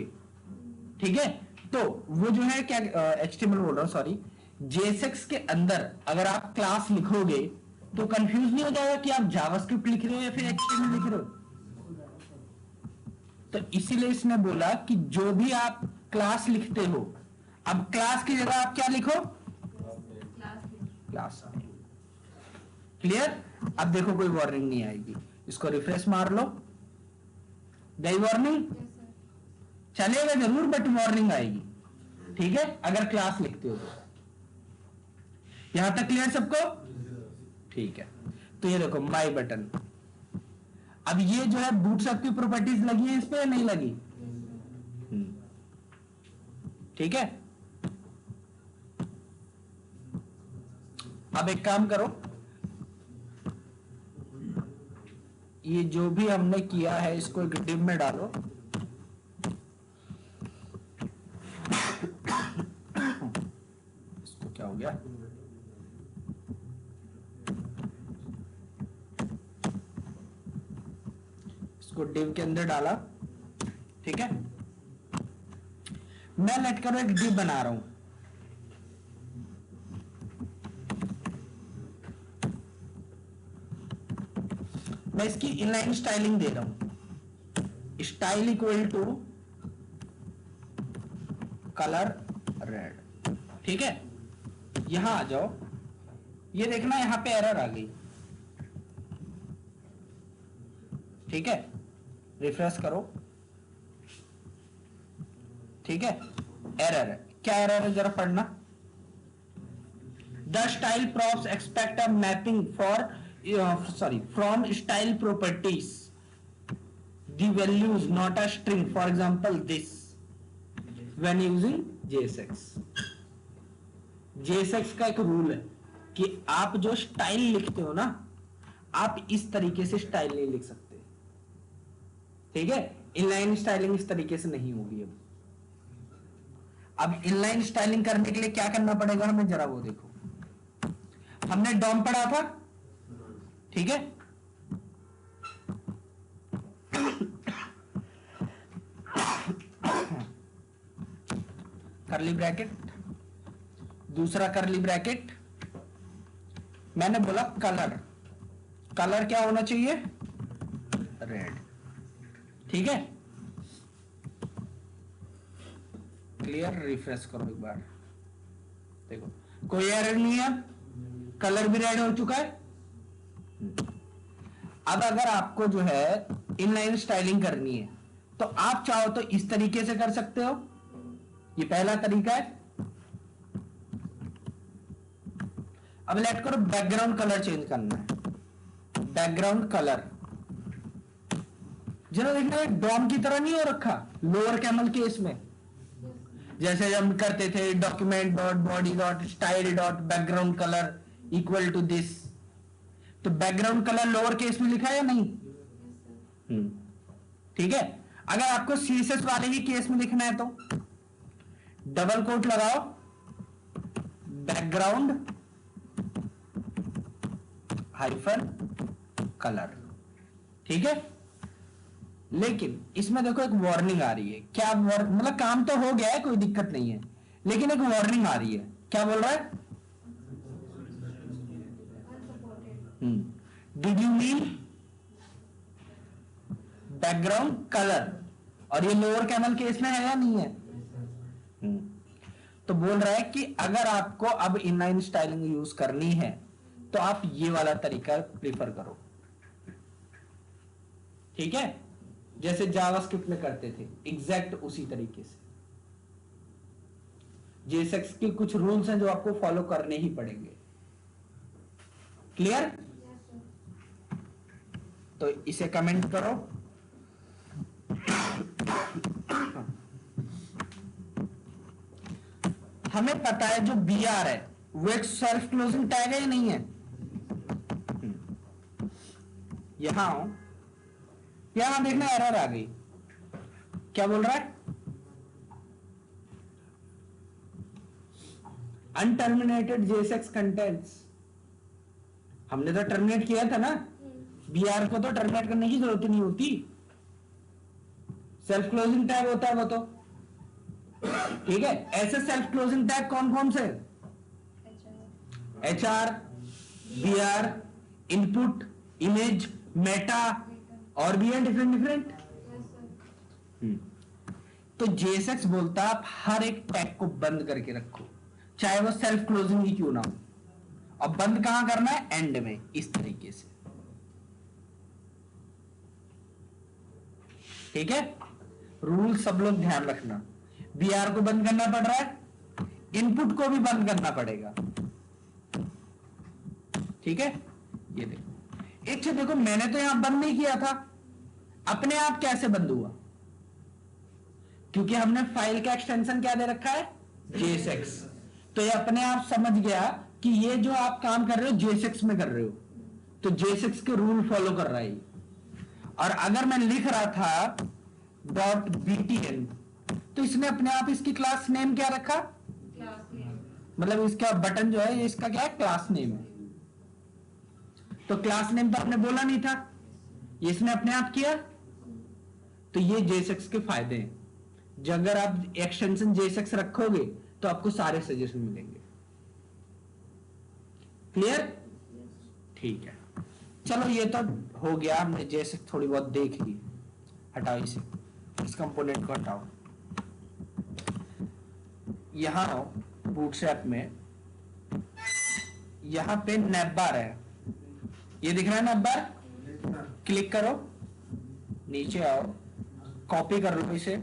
ठीक है, तो वो जो है क्या HTML बोल रहा हूं, सॉरी, JSX के अंदर अगर आप क्लास लिखोगे तो कंफ्यूज नहीं हो जाएगा कि आप जावास्क्रिप्ट लिख रहे हो या फिर HTML लिख रहे हो। तो इसीलिए इसने बोला कि जो भी आप क्लास लिखते हो, अब क्लास की जगह आप क्या लिखो, क्लास नेम, क्लास। क्लियर। अब देखो कोई वार्निंग नहीं आएगी, इसको रिफ्रेश मार लो, गई वार्निंग, यस सर, चलेगा जरूर बट वार्निंग आएगी, ठीक है, अगर क्लास लिखते हो तो। यहां तक क्लियर सबको, ठीक है। तो ये देखो माई बटन, अब ये जो है बूटस्ट्रैप की प्रॉपर्टीज लगी है इस पे या नहीं लगी, ठीक है। अब एक काम करो, ये जो भी हमने किया है इसको एक डिव में डालो, इसको क्या हो गया, इसको डिव के अंदर डाला, ठीक है। मैं लेट करो एक डिव बना रहा हूं, मैं इसकी इनलाइन स्टाइलिंग दे रहा हूं, style equal to colour red, ठीक है। यहां आ जाओ, ये देखना यहां पे एरर आ गई, ठीक है, रिफ्रेश करो, ठीक है, एरर है, क्या एरर है जरा पढ़ना। The style props expect a mapping for from style properties the values not a string, for example this, when using JSX का एक रूल है कि आप जो स्टाइल लिखते हो ना, आप इस तरीके से स्टाइल नहीं लिख सकते, ठीक है। इनलाइन स्टाइलिंग इस तरीके से नहीं होगी। अब इनलाइन स्टाइलिंग करने के लिए क्या करना पड़ेगा हमें, जरा वो देखो, हमने डॉम पढ़ा था, ठीक है, कर्ली ब्रैकेट, दूसरा करली ब्रैकेट, मैंने बोला कलर, कलर क्या होना चाहिए, रेड। ठीक है, क्लियर, रिफ्रेश करो एक बार, देखो कोई एरर नहीं है, कलर भी रेड हो चुका है। अब अगर आपको जो है इनलाइन स्टाइलिंग करनी है तो आप चाहो तो इस तरीके से कर सकते हो, ये पहला तरीका है। अब लेट करो बैकग्राउंड कलर चेंज करना है, बैकग्राउंड कलर जरा देखना है डॉम की तरह नहीं हो रखा लोअर कैमल केस में, जैसे हम करते थे document dot body dot style dot background colour equal to this, तो बैकग्राउंड कलर लोअर केस में लिखा है या नहीं? ठीक है, अगर आपको सीएसएस वाले ही केस में लिखना है तो डबल कोट लगाओ, बैकग्राउंड हाइफन कलर। ठीक है, लेकिन इसमें देखो एक वार्निंग आ रही है, क्या मतलब काम तो हो गया है, कोई दिक्कत नहीं है, लेकिन एक वार्निंग आ रही है, क्या बोल रहा है, did you mean background colour, और ये लोअर कैमल केस में है या नहीं है? तो बोल रहा है कि अगर आपको अब इनलाइन स्टाइलिंग यूज करनी है तो आप ये वाला तरीका प्रीफर करो। ठीक है, जैसे जावास्क्रिप्ट में करते थे एग्जैक्ट उसी तरीके से। जेएसएक्स के कुछ रूल्स हैं जो आपको फॉलो करने ही पड़ेंगे। क्लियर? तो इसे कमेंट करो। हमें पता है जो बी आर है वो एक सेल्फ क्लोजिंग टैग है या नहीं है? यहां देखना एरर आ गई, क्या बोल रहा है, अनटर्मिनेटेड जेएसएक्स कंटेंट्स। हमने तो टर्मिनेट किया था ना, बीआर को तो टर्मिनेट करने की जरूरत नहीं होती, सेल्फ क्लोजिंग टैग होता है वो तो। ठीक है, ऐसे सेल्फ क्लोजिंग टैग कौन कौन से? HR, BR, input, image, meta, और भी है डिफरेंट डिफरेंट। तो जेएसएक्स बोलता है आप हर एक टैग को बंद करके रखो, चाहे वो सेल्फ क्लोजिंग ही क्यों ना हो, और बंद कहां करना है, एंड में, इस तरीके से। ठीक है, रूल सब लोग ध्यान रखना, बीआर को बंद करना पड़ रहा है, इनपुट को भी बंद करना पड़ेगा। ठीक है, ये देखो, अच्छा देखो मैंने तो यहां बंद नहीं किया था, अपने आप कैसे बंद हुआ? क्योंकि हमने फाइल का एक्सटेंशन क्या दे रखा है, जेएसएक्स। तो ये अपने आप समझ गया कि ये जो आप काम कर रहे हो जेएसएक्स में कर रहे हो, तो जेएसएक्स के रूल फॉलो कर रहा है। और अगर मैं लिख रहा था .btn तो इसने अपने आप इसकी क्लास नेम क्या रखा, मतलब इसका बटन जो है इसका क्या है, क्लास नेम है। तो क्लास नेम तो आपने बोला नहीं था, ये इसने अपने आप किया। तो ये जेएसएक्स के फायदे हैं, जब अगर आप एक्सटेंशन जेएसएक्स रखोगे तो आपको सारे सजेशन मिलेंगे। क्लियर? ठीक है, चलो ये तो हो गया, हमने जेएसएक्स थोड़ी बहुत देख ली। हटाओ इसे, इस कंपोनेंट को हटाओ। यहां बूटस्ट्रैप में यहां पे नैपबार है, ये दिख रहा है नैपबार, क्लिक करो, नीचे आओ, कॉपी कर लो इसे,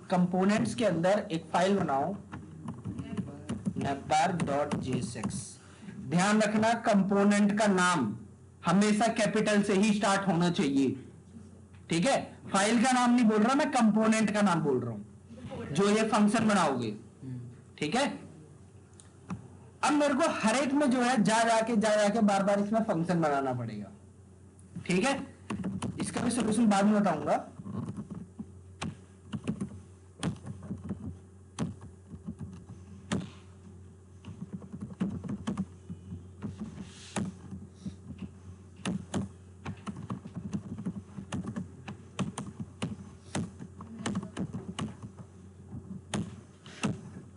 कंपोनेंट्स के अंदर एक फाइल बनाओ navbar.jsx। ध्यान रखना कंपोनेंट का नाम हमेशा कैपिटल से ही स्टार्ट होना चाहिए। ठीक है, फाइल का नाम नहीं बोल रहा मैं, कंपोनेंट का नाम बोल रहा हूं जो ये फंक्शन बनाओगे। ठीक है, अब मेरे को हर एक में जो है जा जाके बार बार इसमें फंक्शन बनाना पड़ेगा। ठीक है, इसका भी सोल्यूशन बाद में बताऊंगा।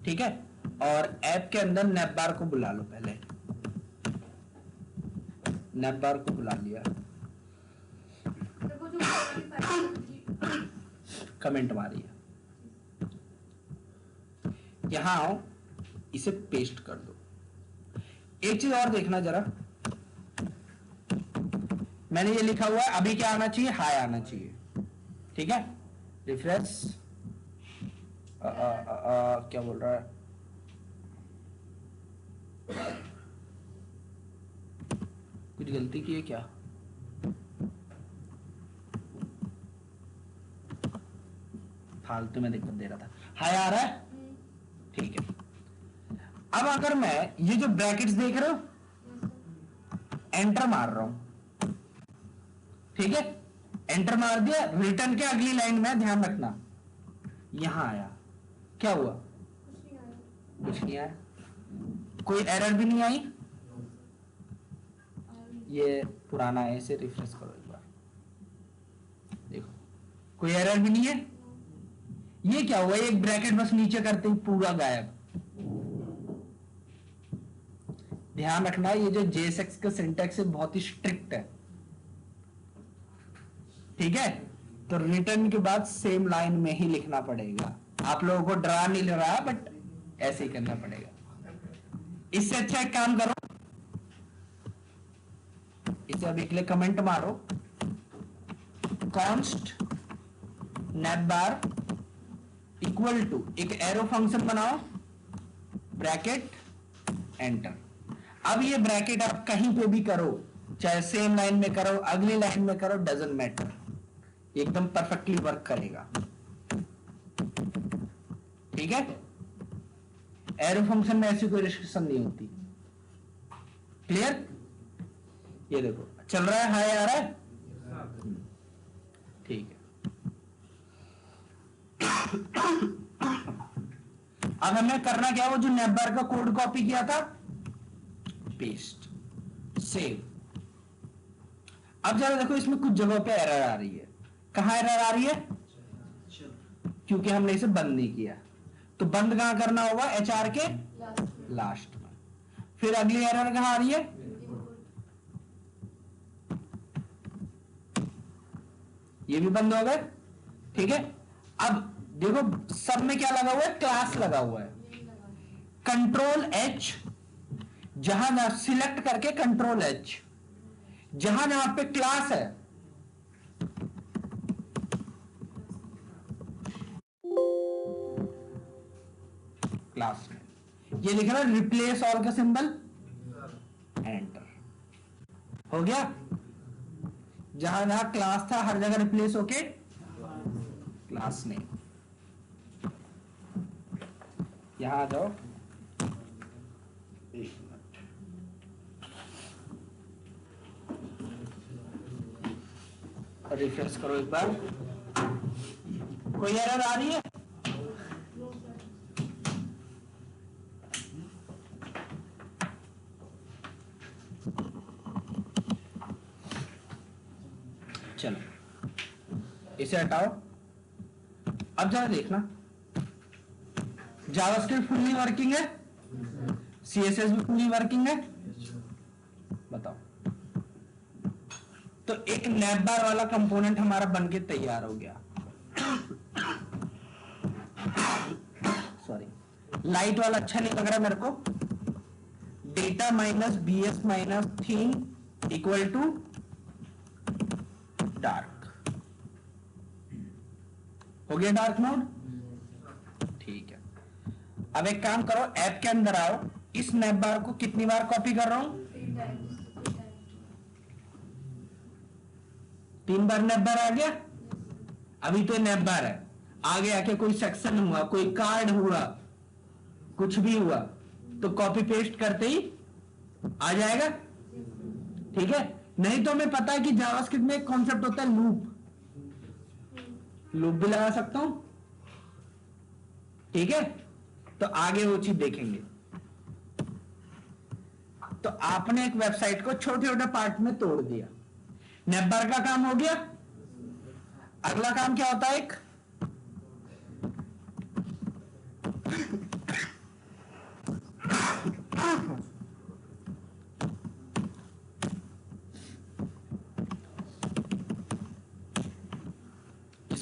ठीक है, और ऐप के अंदर नैपबार को बुला लो। पहले नैपबार को बुला लिया, तो वो जो वाली फाइल कमेंट मारी है, यहां आओ, इसे पेस्ट कर दो। एक चीज और देखना जरा, मैंने ये लिखा हुआ है, अभी क्या आना चाहिए, हाई आना चाहिए। ठीक है, रिफ्रेश, क्या बोल रहा है, कुछ गलती की है क्या? फालतू में दिक्कत दे रहा था। हाई आ रहा है, ठीक है। अब अगर मैं ये जो ब्रैकेट्स देख रहे हो, एंटर मार रहा हूं, ठीक है, एंटर मार दिया, रिटर्न के अगली लाइन में ध्यान रखना, यहां आया, क्या हुआ, कुछ नहीं आया, कोई एरर भी नहीं आई। ये पुराना है, इसे रिफ्रेश करो एक बार, देखो कोई एरर भी नहीं है। ये क्या हुआ, एक ब्रैकेट बस नीचे करते ही पूरा गायब। ध्यान रखना, ये जो JSX का सिंटैक्स है बहुत ही स्ट्रिक्ट है, ठीक है, तो रिटर्न के बाद सेम लाइन में ही लिखना पड़ेगा। आप लोगों को डरा नहीं लग रहा, बट ऐसे ही करना पड़ेगा। इससे अच्छा एक काम करो, इसे अभी के लिए कमेंट मारो, कॉन्स्ट नैपबार इक्वल टू, एक एरो फंक्शन बनाओ, ब्रैकेट, एंटर। अब ये ब्रैकेट आप कहीं पे भी करो, चाहे सेम लाइन में करो, अगली लाइन में करो, डजंट मैटर, एकदम परफेक्टली वर्क करेगा। ठीक है, एरो फंक्शन में ऐसी कोई रिस्ट्रिक्शन नहीं होती। क्लियर? ये देखो चल रहा है, हाई आ रहा है, ठीक है। अब हमें करना क्या, वो जो नैपबार का कोड कॉपी किया था, पेस्ट, सेव। अब जरा देखो, इसमें कुछ जगहों पे एरर आ रही है। कहां एरर आ रही है? क्योंकि हमने इसे बंद नहीं किया, तो बंद कहां करना होगा, HR के लास्ट में। फिर अगली एरर कहां आ रही है, ये भी बंद हो गए। ठीक है, अब देखो सब में क्या लगा हुआ है, क्लास लगा हुआ है। कंट्रोल H, जहां जहां सिलेक्ट करके कंट्रोल H, जहां जहां पे क्लास है, क्लास में ये लिख रहा है रिप्लेस ऑल का सिंबल, एंटर हो गया। जहां जहां क्लास था हर जगह रिप्लेस होके क्लास नेम। यहां आ जाओ, एक मिनट, रिफ्रेश करो एक बार, कोई एरर आ रही है? चलो इसे हटाओ। अब जरा देखना, जावास्क्रिप्ट फुल्ली वर्किंग है, CSS भी फुल्ली वर्किंग है, बताओ। तो एक नैपबार वाला कंपोनेंट हमारा बनके तैयार हो गया। सॉरी, लाइट वाला अच्छा नहीं लग रहा मेरे को। Data minus BS minus theme equal to dark, हो गया डार्क मोड। ठीक है, अब एक काम करो, ऐप के अंदर आओ, इस नैपबार को कितनी बार कॉपी कर रहा हूं, 3 बार नैपबार आ गया। अभी तो नैपबार है, आगे आके कोई सेक्शन हुआ, कोई कार्ड हुआ, कुछ भी हुआ, तो कॉपी पेस्ट करते ही आ जाएगा। ठीक है, नहीं तो हमें पता है कि जावास्क्रिप्ट में एक कॉन्सेप्ट होता है लूप, लूप भी लगा सकता हूं। ठीक है, तो आगे वो चीज देखेंगे। तो आपने एक वेबसाइट को छोटे छोटे पार्ट में तोड़ दिया, नैपबार का काम हो गया। अगला काम क्या होता है, एक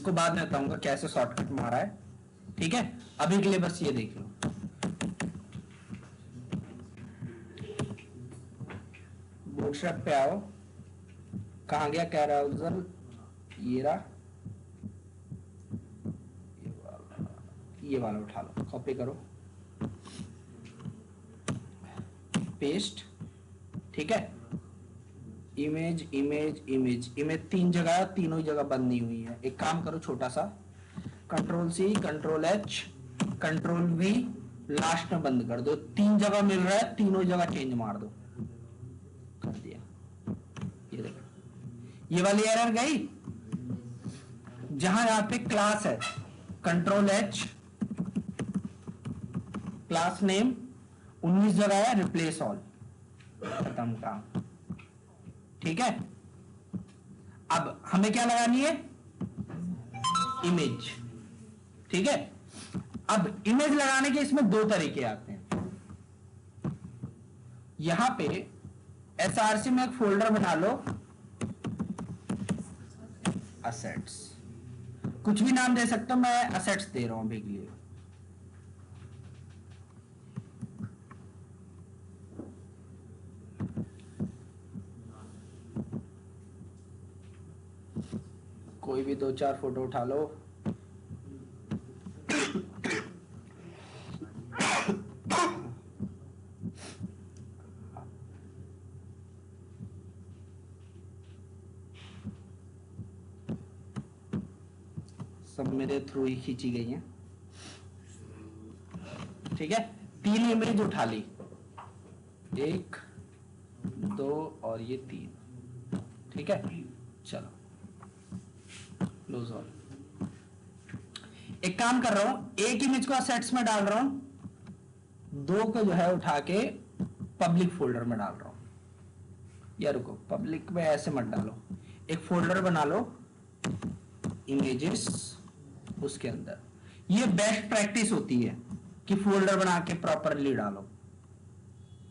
इसको बाद में बताऊंगा कैसे शॉर्टकट मारा है, ठीक है। अभी के लिए बस ये देख लो। बूटस्ट्रैप पे आओ, कहां गया कैराउजल, ये वाला उठा लो, कॉपी करो, पेस्ट, ठीक है। इमेज इमेज इमेज इमेज 3 जगह, तीनों ही जगह बंद नहीं हुई है। एक काम करो छोटा सा, control C, control H, control V, last में बंद कर दो। 3 जगह मिल रहा है, तीनों जगह चेंज मार दो, कर दिया। ये देखो ये वाली एरर गई। जहां यहां पे क्लास है, कंट्रोल एच, क्लास नेम 19 जगह है, रिप्लेस ऑल, खत्म काम, ठीक है। अब हमें क्या लगानी है, इमेज, ठीक है। अब इमेज लगाने के इसमें 2 तरीके आते हैं। यहां पे एसआरसी में एक फोल्डर बना लो, असेट्स, कुछ भी नाम दे सकता हूं, मैं असेट्स दे रहा हूं अभी के लिए। कोई भी 2-4 फोटो उठा लो। सब मेरे थ्रू ही खींची गई हैं, ठीक है। 3 इमेज उठा ली, 1 2 और ये 3, ठीक है। चलो क्लोज ऑल। एक काम कर रहा हूं, एक इमेज को असेट्स में डाल रहा हूं, 2 को जो है उठा के पब्लिक फोल्डर में डाल रहा हूं। या रुको, पब्लिक में ऐसे मत डालो, एक फोल्डर बना लो, इमेजेस, उसके अंदर। ये बेस्ट प्रैक्टिस होती है कि फोल्डर बना के प्रॉपरली डालो,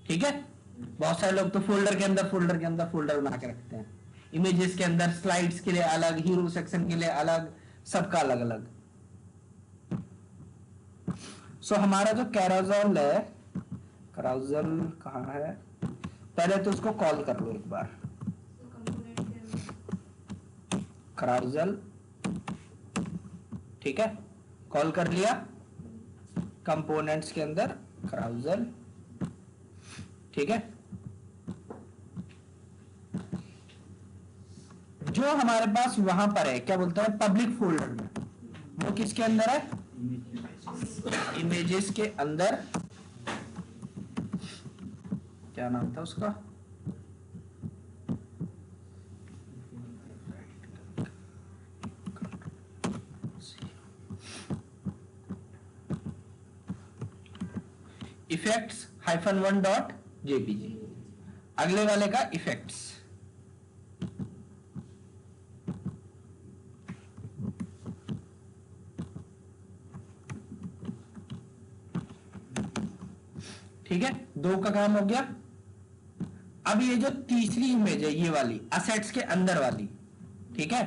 ठीक है। बहुत सारे लोग तो फोल्डर के अंदर फोल्डर बना के रखते हैं। इमेजेस के अंदर स्लाइड्स के लिए अलग, हीरो सेक्शन के लिए अलग, सबका अलग अलग। सो हमारा जो कैराउजल है, कैराउजल कहाँ है, पहले तो उसको कॉल कर लो एक बार। कैराउजल, ठीक है, कॉल कर लिया। कंपोनेंट्स के अंदर कैराउजल, ठीक है। जो हमारे पास वहां पर है, क्या बोलता है, पब्लिक फोल्डर में, वो किसके अंदर है, इमेजेस के अंदर। क्या नाम था उसका, इफेक्ट्स -1.jpg। अगले वाले का इफेक्ट्स, ठीक है। 2 का काम हो गया। अब ये जो तीसरी इमेज है, ये वाली असेट्स के अंदर वाली, ठीक है,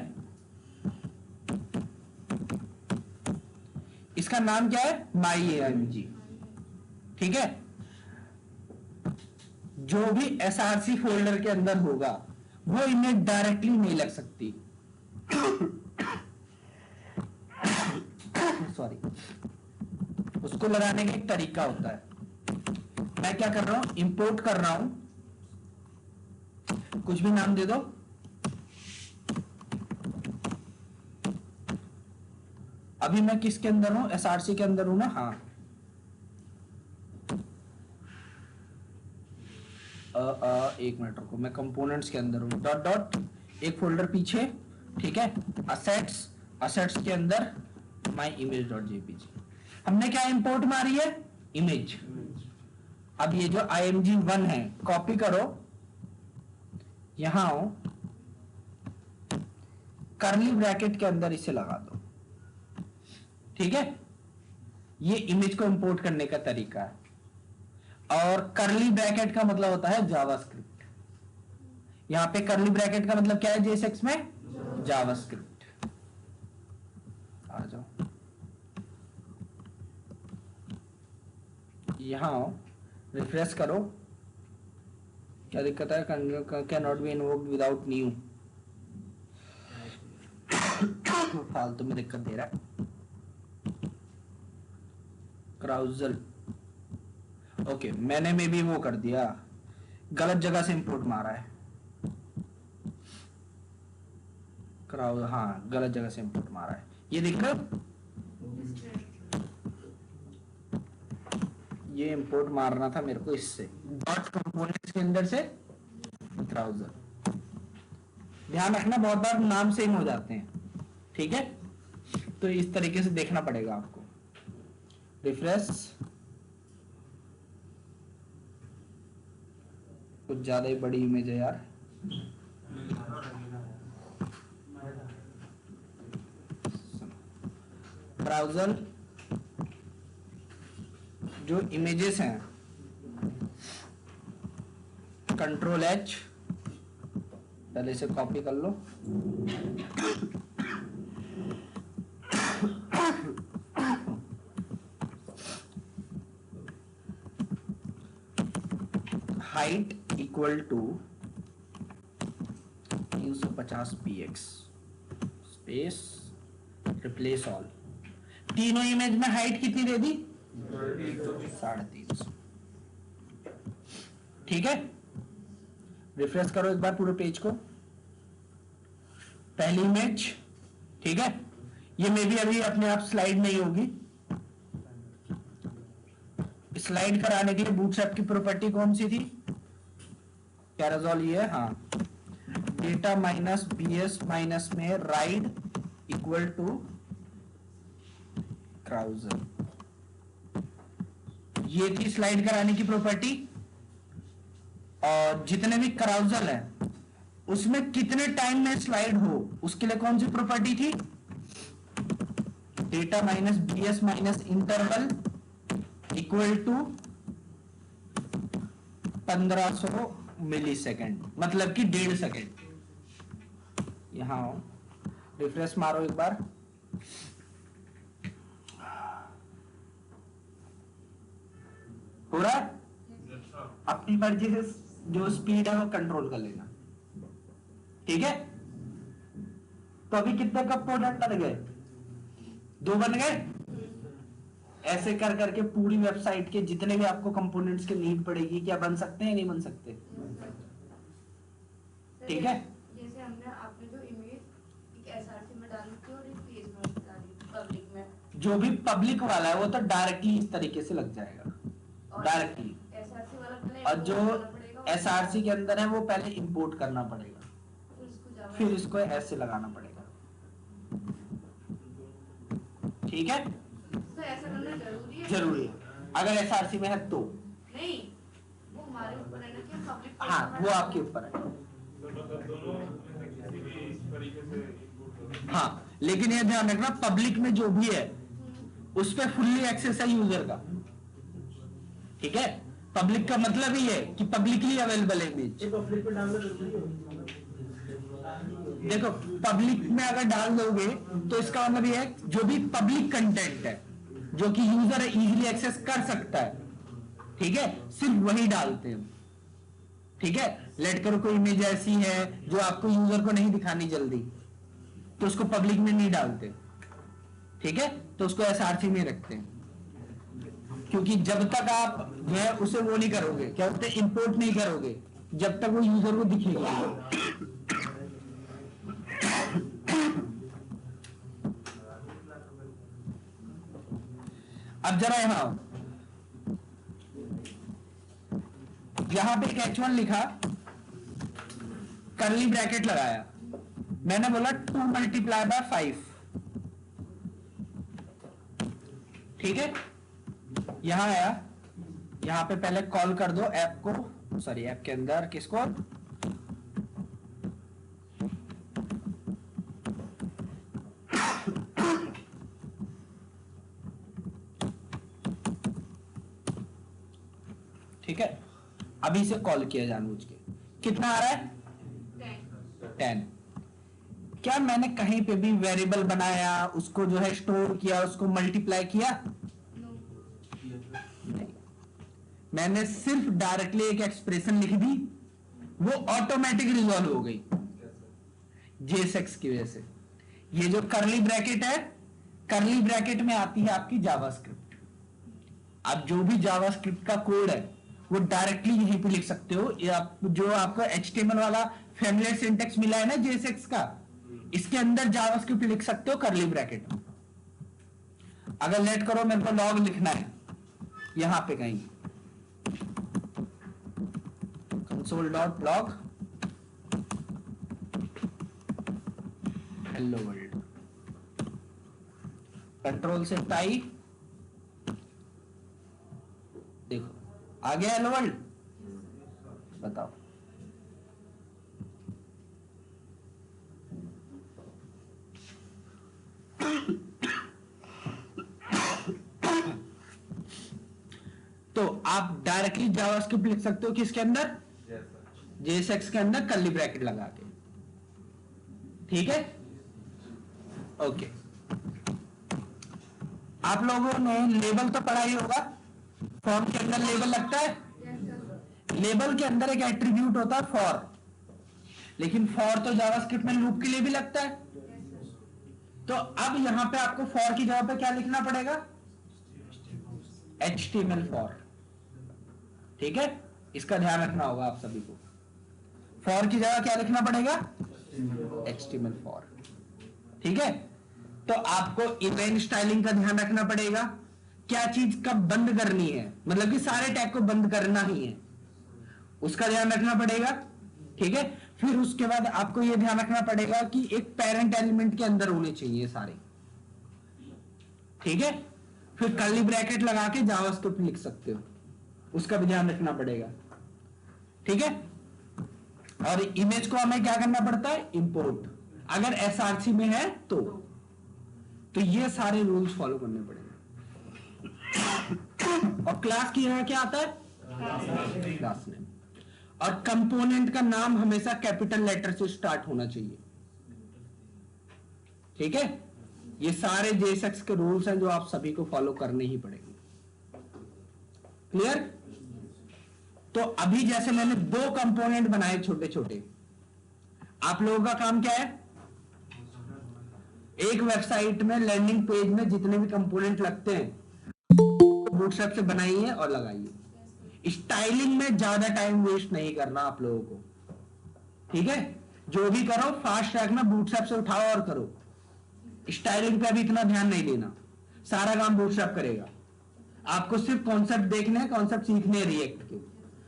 इसका नाम क्या है, myamg, ठीक है। जो भी एसआरसी फोल्डर के अंदर होगा वो इमेज डायरेक्टली नहीं लग सकती, सॉरी, उसको लगाने का एक तरीका होता है। मैं क्या कर रहा हूं, इंपोर्ट कर रहा हूं, कुछ भी नाम दे दो, अभी मैं किसके अंदर हूं, एसआरसी के अंदर हूं ना, हाँ। एक मिनट रुको, मैं कंपोनेंट्स के अंदर हूं, डॉट डॉट, एक फोल्डर पीछे, ठीक है, असेट्स, असेट्स के अंदर myimage.jpg। हमने क्या इंपोर्ट मारी है, इमेज। अब ये जो img1 है, कॉपी करो, यहां आओ, कर्ली ब्रैकेट के अंदर इसे लगा दो, ठीक है। ये इमेज को इंपोर्ट करने का तरीका है। और कर्ली ब्रैकेट का मतलब होता है जावास्क्रिप्ट। यहां पे कर्ली ब्रैकेट का मतलब क्या है, JSX में जावास्क्रिप्ट, यहाँ रिफ्रेश करो, क्या दिक्कत है? Can not be invoked without new. फालतू में दिक्कत दे रहा है। क्राउजल, ओके मैंने में भी वो कर दिया, गलत जगह से इंपोर्ट मारा है। हाँ गलत जगह से इंपोर्ट मारा है, ये दिक्कत। ये इंपोर्ट मारना था मेरे को इससे, डॉट कंपोनेंट्स के अंदर से क्राउजल। ध्यान रखना बहुत बार नाम सेम हो जाते हैं, ठीक है? तो इस तरीके से देखना पड़ेगा आपको। रिफ्रेश, कुछ ज्यादा ही बड़ी इमेज है यार। ब्राउजर जो इमेजेस हैं, कंट्रोल एच, पहले इसे कॉपी कर लो। Height equal to 350 px space replace all. तीनों इमेज में हाइट कितनी दे दी? 350। ठीक है, रिफ्रेश करो एक बार पूरे पेज को। पहली इमेज, ठीक है, ये मे भी अभी अपने आप स्लाइड नहीं होगी। स्लाइड कराने के लिए बूटस्ट्रैप की प्रॉपर्टी कौन सी थी? कैराजोल ये है, हाँ। डेटा माइनस बीएस माइनस में राइड इक्वल टू क्राउजर, ये थी स्लाइड कराने की प्रॉपर्टी। और जितने भी क्राउजल है उसमें कितने टाइम में स्लाइड हो, उसके लिए कौन सी प्रॉपर्टी थी? Data minus BS minus interval equal to 1500 millisecond, मतलब कि 1.5 सेकेंड। यहां रिफ्रेश मारो एक बार। हो रहा है? अपनी मर्जी से जो स्पीड है वो कंट्रोल कर लेना, ठीक है? तो अभी कितने कंपोनेंट बन गए? 2 बन गए। ऐसे कर करके पूरी वेबसाइट के जितने भी आपको कंपोनेंट्स की नीड पड़ेगी, क्या बन सकते हैं? नहीं बन सकते? ठीक है। जैसे हमने आपने जो इमेज एक एसआरसी में डाली थी और एक पेज में डाली पब्लिक में, जो भी पब्लिक वाला है वो तो डायरेक्टली इस तरीके से लग जाएगा, डायरेक्टली। एसआरसी वाला पहले और जो एसआरसी के अंदर है वो पहले इंपोर्ट करना पड़ेगा, फिर इसको ऐसे लगाना पड़ेगा, ठीक है? तो ऐसा करना जरूरी है? जरूरी है, अगर एसआरसी में है तो। नहीं, वो हमारे ऊपर है ना कि पब्लिक। हाँ, वो आपके ऊपर है। हाँ, लेकिन ये ध्यान रखना, पब्लिक में जो भी है उस पर फुल्ली एक्सेस है यूजर का, ठीक है? पब्लिक का मतलब ही है कि पब्लिकली अवेलेबल है इमेज। देखो, पब्लिक में अगर डाल दोगे तो इसका मतलब ये है जो भी पब्लिक कंटेंट है जो कि यूजर इजीली एक्सेस कर सकता है, ठीक है, सिर्फ वही डालते हैं, ठीक है? लेट करो कोई इमेज ऐसी है जो आपको यूजर को नहीं दिखानी जल्दी, तो उसको पब्लिक में नहीं डालते, ठीक है? तो उसको एसआरसी में रखते हैं, क्योंकि जब तक आप जो है उसे वो नहीं करोगे, क्या बोलते हैं, इंपोर्ट नहीं करोगे, जब तक वो यूजर को दिखेगा। अब जरा यहां पे एक H1 लिखा, कर्ली ब्रैकेट लगाया, मैंने बोला 2 मल्टीप्लाई बाय 5, ठीक है? यहां आया, यहां पे पहले कॉल कर दो ऐप को, सॉरी ऐप के अंदर किसको? ठीक है, अभी इसे कॉल किया जानबूझ के। कितना आ रहा है? 10। क्या मैंने कहीं पे भी वेरिएबल बनाया, उसको जो है स्टोर किया, उसको मल्टीप्लाई किया? नहीं। मैंने सिर्फ डायरेक्टली एक एक्सप्रेशन लिख दी, वो ऑटोमेटिक रिजॉल्व हो गई JSX की वजह से। ये जो करली ब्रैकेट है, करली ब्रैकेट में आती है आपकी जावास्क्रिप्ट। आप जो भी जावास्क्रिप्ट का कोड है वो डायरेक्टली यहीं पे लिख सकते हो। जो आपको HTML वाला फैमिलियर सिंटेक्स मिला है ना JSX का, इसके अंदर जावास्क्रिप्ट लिख सकते हो करली ब्रैकेट में। अगर लेट करो मेरे को लॉग लिखना है यहां पे कहीं, console.log हेलो वर्ल्ड, कंट्रोल से टाई, देखो आ गया हेलो वर्ल्ड। बताओ तो आप डायरेक्टली जावास्क्रिप्ट लिख सकते हो किसके अंदर, JSX के अंदर कर्ली ब्रैकेट लगा के। ठीक है, ओके। आप लोगों ने लेबल तो पढ़ा ही होगा, फॉर्म के अंदर लेबल लगता है। लेबल के अंदर एक एट्रीब्यूट होता है फॉर, लेकिन फॉर तो जावास्क्रिप्ट में लूप के लिए भी लगता है। तो अब यहां पे आपको फॉर की जगह पे क्या लिखना पड़ेगा, HTML फॉर। ठीक है, इसका ध्यान रखना होगा आप सभी को। फॉर की जगह क्या लिखना पड़ेगा, HTML फॉर। ठीक है, तो आपको इवेंट स्टाइलिंग का ध्यान रखना पड़ेगा, क्या चीज कब बंद करनी है, मतलब कि सारे टैग को बंद करना ही है, उसका ध्यान रखना पड़ेगा। ठीक है, फिर उसके बाद आपको यह ध्यान रखना पड़ेगा कि एक पेरेंट एलिमेंट के अंदर होने चाहिए सारे। ठीक है, फिर कर्ली ब्रैकेट लगा के जावास्क्रिप्ट लिख सकते हो, उसका भी ध्यान रखना पड़ेगा। ठीक है, और इमेज को हमें क्या करना पड़ता है, इंपोर्ट, अगर SRC में है तो ये सारे रूल्स फॉलो करने पड़ेंगे। और क्लास की जगह क्या आता है, क्लास नेम। और कंपोनेंट का नाम हमेशा कैपिटल लेटर से स्टार्ट होना चाहिए। ठीक है, ये सारे JSX के रूल्स हैं जो आप सभी को फॉलो करने ही पड़ेंगे। क्लियर? तो अभी जैसे मैंने 2 कंपोनेंट बनाए छोटे छोटे, आप लोगों का काम क्या है, एक वेबसाइट में लैंडिंग पेज में जितने भी कंपोनेंट लगते हैं बूटस्ट्रैप से बनाइए और लगाइए। स्टाइलिंग में ज्यादा टाइम वेस्ट नहीं करना आप लोगों को। ठीक है, जो भी करो फास्ट रखना, बूटस्ट्रैप से उठाओ और करो। स्टाइलिंग पे अभी इतना ध्यान नहीं देना, सारा काम बूटस्ट्रैप करेगा। आपको सिर्फ कॉन्सेप्ट देखने हैं, कॉन्सेप्ट सीखने हैं रिएक्ट के,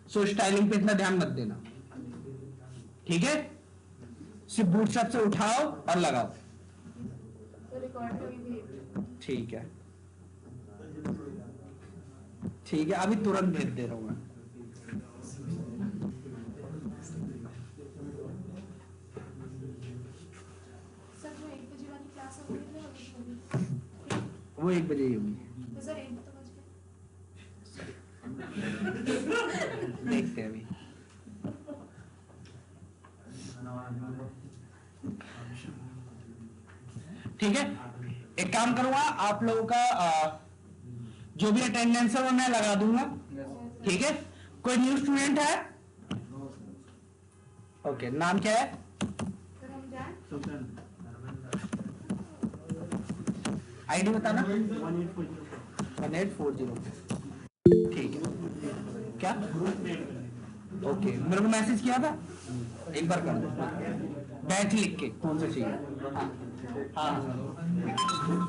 सो स्टाइलिंग पे इतना ध्यान मत देना। ठीक है, सिर्फ बूटस्ट्रैप से उठाओ और लगाओ। ठीक है, ठीक है, अभी तुरंत भेज दे रहा हूं मैं। सर जो 1 बजे वाली क्लास है वो 1 बजे ही होगी, तो सर 1 तो बज गए। देखते हैं अभी। ठीक है, एक काम करूंगा, आप लोगों का जो भी अटेंडेंस है वो मैं लगा दूंगा। ठीक है, कोई न्यू स्टूडेंट है? ओके, नाम क्या है? सर हम जाएं? आईडी बताना। 1840। ठीक है, क्या? ओके, मेरे को मैसेज किया था, एक बार कर दो बैच लिख के कौन सा चाहिए। हाँ,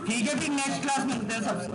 ठीक है, फिर नेक्स्ट क्लास मिलते हैं सबसे।